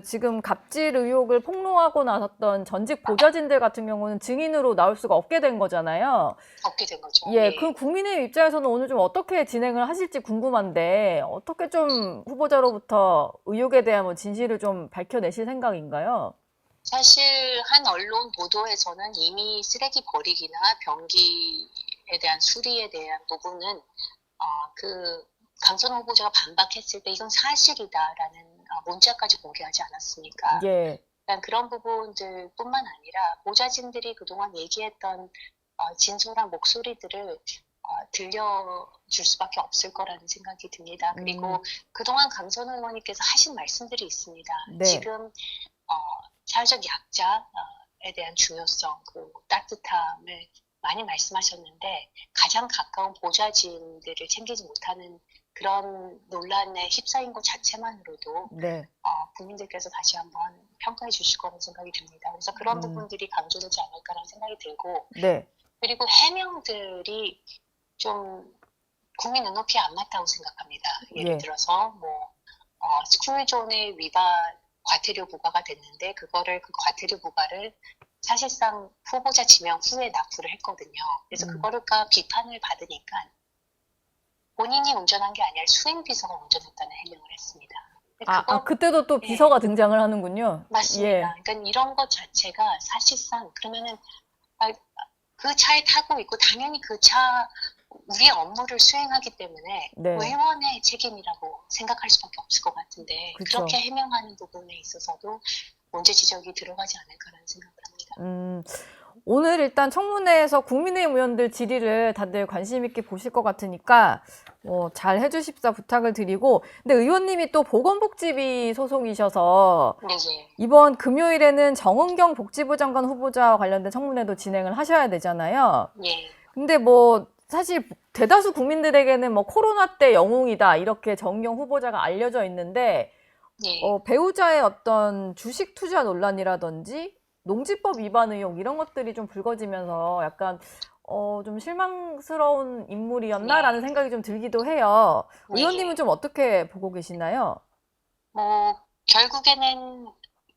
[SPEAKER 1] 지금 갑질 의혹을 폭로하고 나섰던 전직 보좌진들 같은 경우는 증인으로 나올 수가 없게 된 거잖아요.
[SPEAKER 4] 없게 된 거죠.
[SPEAKER 1] 예. 그 국민의 입장에서는 오늘 좀 어떻게 진행을 하실지 궁금한데 어떻게 좀 후보자로부터 의혹에 대한 뭐 진실을 좀 밝혀내실 생각인가요?
[SPEAKER 4] 사실 한 언론 보도에서는 이미 쓰레기 버리기나 변기에 대한 수리에 대한 부분은 그 강선 후보자가 반박했을 때 이건 사실이다라는 문자까지 공개하지 않았습니까?
[SPEAKER 1] 예.
[SPEAKER 4] 그런 부분들뿐만 아니라 보좌진들이 그동안 얘기했던 진솔한 목소리들을 들려줄 수밖에 없을 거라는 생각이 듭니다. 그리고 그동안 강선 의원님께서 하신 말씀들이 있습니다.
[SPEAKER 1] 네.
[SPEAKER 4] 지금 사회적 약자에 대한 중요성, 그 따뜻함을 많이 말씀하셨는데 가장 가까운 보좌진들을 챙기지 못하는 그런 논란에 휩싸인 것 자체만으로도
[SPEAKER 1] 네.
[SPEAKER 4] 국민들께서 다시 한번 평가해 주실 거라는 생각이 듭니다. 그래서 그런 부분들이 강조되지 않을까라는 생각이 들고
[SPEAKER 1] 네.
[SPEAKER 4] 그리고 해명들이 좀 국민 눈높이에 안 맞다고 생각합니다. 예를
[SPEAKER 1] 예.
[SPEAKER 4] 들어서 스쿨존의 위반 과태료 부과가 됐는데 그 과태료 부과를 사실상 후보자 지명 후에 납부를 했거든요. 그래서 그거를까 비판을 받으니까 본인이 운전한 게 아니라 수행비서가 운전했다는 해명을 했습니다.
[SPEAKER 1] 그때도 또 비서가 등장을 하는군요.
[SPEAKER 4] 맞습니다.
[SPEAKER 1] 예.
[SPEAKER 4] 그러니까 이런 것 자체가 사실상 그러면은 그 차에 타고 있고 당연히 그 차 우리의 업무를 수행하기 때문에
[SPEAKER 1] 네.
[SPEAKER 4] 의원의 책임이라고 생각할 수밖에 없을 것 같은데
[SPEAKER 1] 그쵸.
[SPEAKER 4] 그렇게 해명하는 부분에 있어서도 문제 지적이 들어가지 않을까라는 생각을 합니다.
[SPEAKER 1] 오늘 일단 청문회에서 국민의힘 의원들 질의를 다들 관심 있게 보실 것 같으니까 잘 해주십사 부탁을 드리고 근데 의원님이 또 보건복지비 소속이셔서
[SPEAKER 4] 네.
[SPEAKER 1] 이번 금요일에는 정은경 복지부 장관 후보자와 관련된 청문회도 진행을 하셔야 되잖아요.
[SPEAKER 4] 예.
[SPEAKER 1] 근데 사실 대다수 국민들에게는 코로나 때 영웅이다 이렇게 정은경 후보자가 알려져 있는데
[SPEAKER 4] 예.
[SPEAKER 1] 배우자의 어떤 주식 투자 논란이라든지 농지법 위반 의혹 이런 것들이 좀 불거지면서 약간 좀 실망스러운 인물이었나라는 생각이 좀 들기도 해요. 의원님은 좀 어떻게 보고 계시나요?
[SPEAKER 4] 결국에는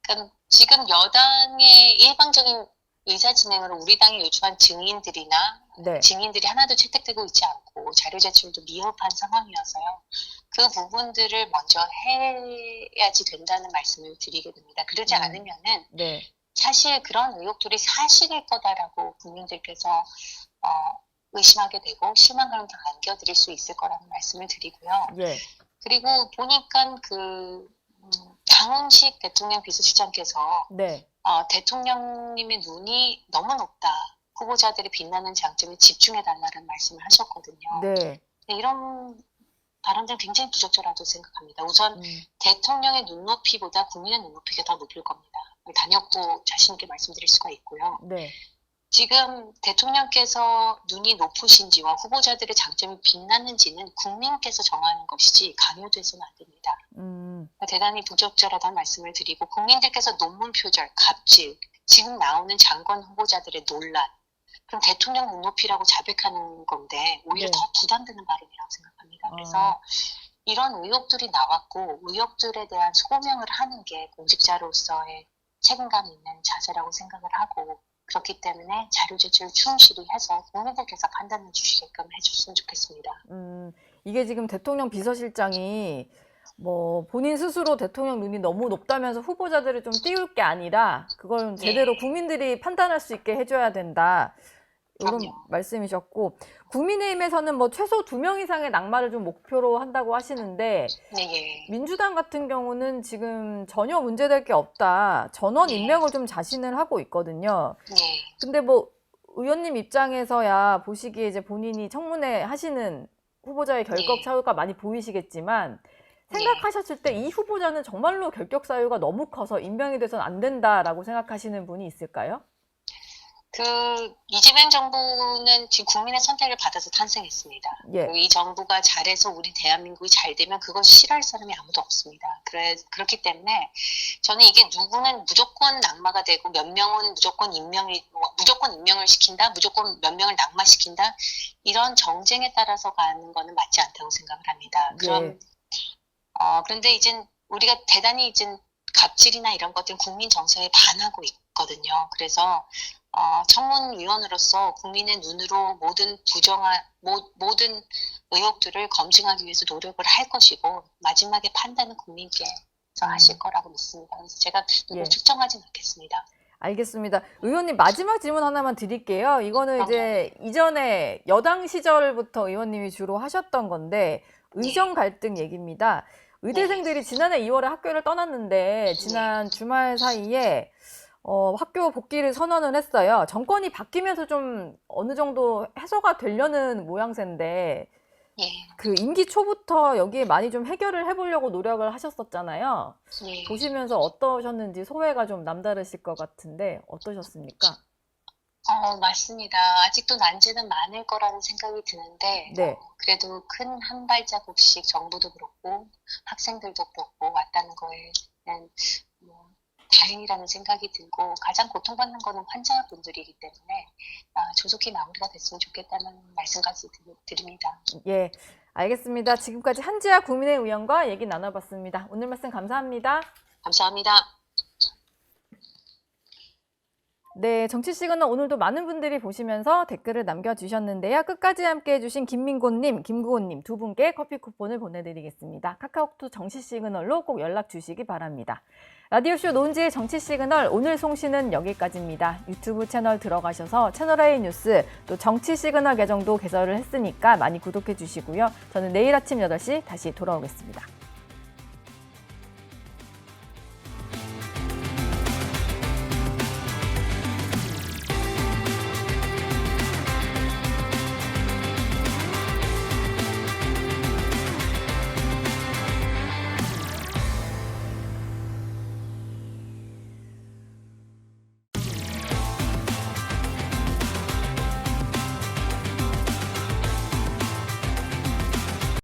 [SPEAKER 4] 그러니까 지금 여당의 일방적인 의사 진행으로 우리 당이 요청한 증인들이나
[SPEAKER 1] 네.
[SPEAKER 4] 증인들이 하나도 채택되고 있지 않고 자료 제출도 미흡한 상황이어서요. 그 부분들을 먼저 해야지 된다는 말씀을 드리게 됩니다. 그러지 않으면은
[SPEAKER 1] 네.
[SPEAKER 4] 사실 그런 의혹들이 사실일 거다라고 국민들께서 의심하게 되고 실망감을 더 안겨드릴 수 있을 거라는 말씀을 드리고요.
[SPEAKER 1] 예.
[SPEAKER 4] 그리고 보니까 강훈식 대통령 비서실장께서
[SPEAKER 1] 네.
[SPEAKER 4] 대통령님의 눈이 너무 높다. 후보자들이 빛나는 장점에 집중해달라는 말씀을 하셨거든요.
[SPEAKER 1] 네.
[SPEAKER 4] 이런 발언들은 굉장히 부적절하다고 생각합니다. 우선 대통령의 눈높이보다 국민의 눈높이가 더 높을 겁니다. 단연코 자신 있게 말씀드릴 수가 있고요.
[SPEAKER 1] 네.
[SPEAKER 4] 지금 대통령께서 눈이 높으신지와 후보자들의 장점이 빛나는지는 국민께서 정하는 것이지 강요돼서는 안 됩니다. 대단히 부적절하다는 말씀을 드리고 국민들께서 논문 표절, 갑질, 지금 나오는 장관 후보자들의 논란 그럼 대통령 눈높이라고 자백하는 건데 오히려
[SPEAKER 1] 네.
[SPEAKER 4] 더 부담되는 발언이라고 생각합니다. 그래서 이런 의혹들이 나왔고 의혹들에 대한 소명을 하는 게 공직자로서의 책임감 있는 자세라고 생각을 하고 그렇기 때문에 자료 제출 충실히 해서 국민들께서 판단해 주시게끔 해줬으면 좋겠습니다.
[SPEAKER 1] 이게 지금 대통령 비서실장이 본인 스스로 대통령 눈이 너무 높다면서 후보자들을 좀 띄울 게 아니라 그걸 제대로 국민들이 판단할 수 있게 해줘야 된다. 이런
[SPEAKER 4] 그럼요.
[SPEAKER 1] 말씀이셨고 국민의힘에서는 최소 2명 이상의 낙마를 좀 목표로 한다고 하시는데
[SPEAKER 4] 네.
[SPEAKER 1] 민주당 같은 경우는 지금 전혀 문제될 게 없다. 전원 임명을 좀 자신을 하고 있거든요.
[SPEAKER 4] 네.
[SPEAKER 1] 근데 의원님 입장에서야 보시기에 이제 본인이 청문회 하시는 후보자의 결격
[SPEAKER 4] 네.
[SPEAKER 1] 사유가 많이 보이시겠지만 생각하셨을 때 이 후보자는 정말로 결격 사유가 너무 커서 임명이 돼서는 안 된다라고 생각하시는 분이 있을까요?
[SPEAKER 4] 이재명 정부는 지금 국민의 선택을 받아서 탄생했습니다.
[SPEAKER 1] 예.
[SPEAKER 4] 그리고 이 정부가 잘해서 우리 대한민국이 잘 되면 그건 싫어할 사람이 아무도 없습니다. 그렇기 때문에 저는 이게 누구는 무조건 낙마가 되고 몇 명은 무조건 임명을 시킨다, 무조건 몇 명을 낙마시킨다, 이런 정쟁에 따라서 가는 거는 맞지 않다고 생각을 합니다. 그런데 이제 우리가 대단히 이제 갑질이나 이런 것들은 국민 정서에 반하고 있거든요. 그래서 청문위원으로서 국민의 눈으로 모든 의혹들을 검증하기 위해서 노력을 할 것이고 마지막에 판단은 국민께서 하실 거라고 믿습니다. 그래서 제가 누구
[SPEAKER 1] 예.
[SPEAKER 4] 측정하진 않겠습니다.
[SPEAKER 1] 알겠습니다. 의원님 마지막 질문 하나만 드릴게요. 이거는 이제 이전에 여당 시절부터 의원님이 주로 하셨던 건데 의정 갈등 얘기입니다. 의대생들이 지난해 2월에 학교를 떠났는데 지난 주말 사이에 학교 복귀를 선언을 했어요. 정권이 바뀌면서 좀 어느 정도 해소가 되려는 모양새인데
[SPEAKER 4] 예.
[SPEAKER 1] 그 임기 초부터 여기에 많이 좀 해결을 해보려고 노력을 하셨었잖아요.
[SPEAKER 4] 예.
[SPEAKER 1] 보시면서 어떠셨는지 소회가 좀 남다르실 것 같은데 어떠셨습니까?
[SPEAKER 4] 맞습니다. 아직도 난제는 많을 거라는 생각이 드는데,
[SPEAKER 1] 네.
[SPEAKER 4] 그래도 큰 한 발자국씩 정부도 그렇고 학생들도 그렇고 왔다는 거에는 뭐 다행이라는 생각이 들고 가장 고통받는 거는 환자분들이기 때문에 조속히 마무리가 됐으면 좋겠다는 말씀까지 드립니다.
[SPEAKER 1] 예, 알겠습니다. 지금까지 한지아 국민의 의원과 얘기 나눠봤습니다. 오늘 말씀 감사합니다.
[SPEAKER 4] 감사합니다.
[SPEAKER 1] 네, 정치 시그널 오늘도 많은 분들이 보시면서 댓글을 남겨주셨는데요. 끝까지 함께해 주신 김민곤님, 김구호님 두 분께 커피 쿠폰을 보내드리겠습니다. 카카오톡 정치 시그널로 꼭 연락 주시기 바랍니다. 라디오쇼 노은지의 정치 시그널 오늘 송신은 여기까지입니다. 유튜브 채널 들어가셔서 채널A 뉴스 또 정치 시그널 계정도 개설을 했으니까 많이 구독해 주시고요. 저는 내일 아침 8시 다시 돌아오겠습니다.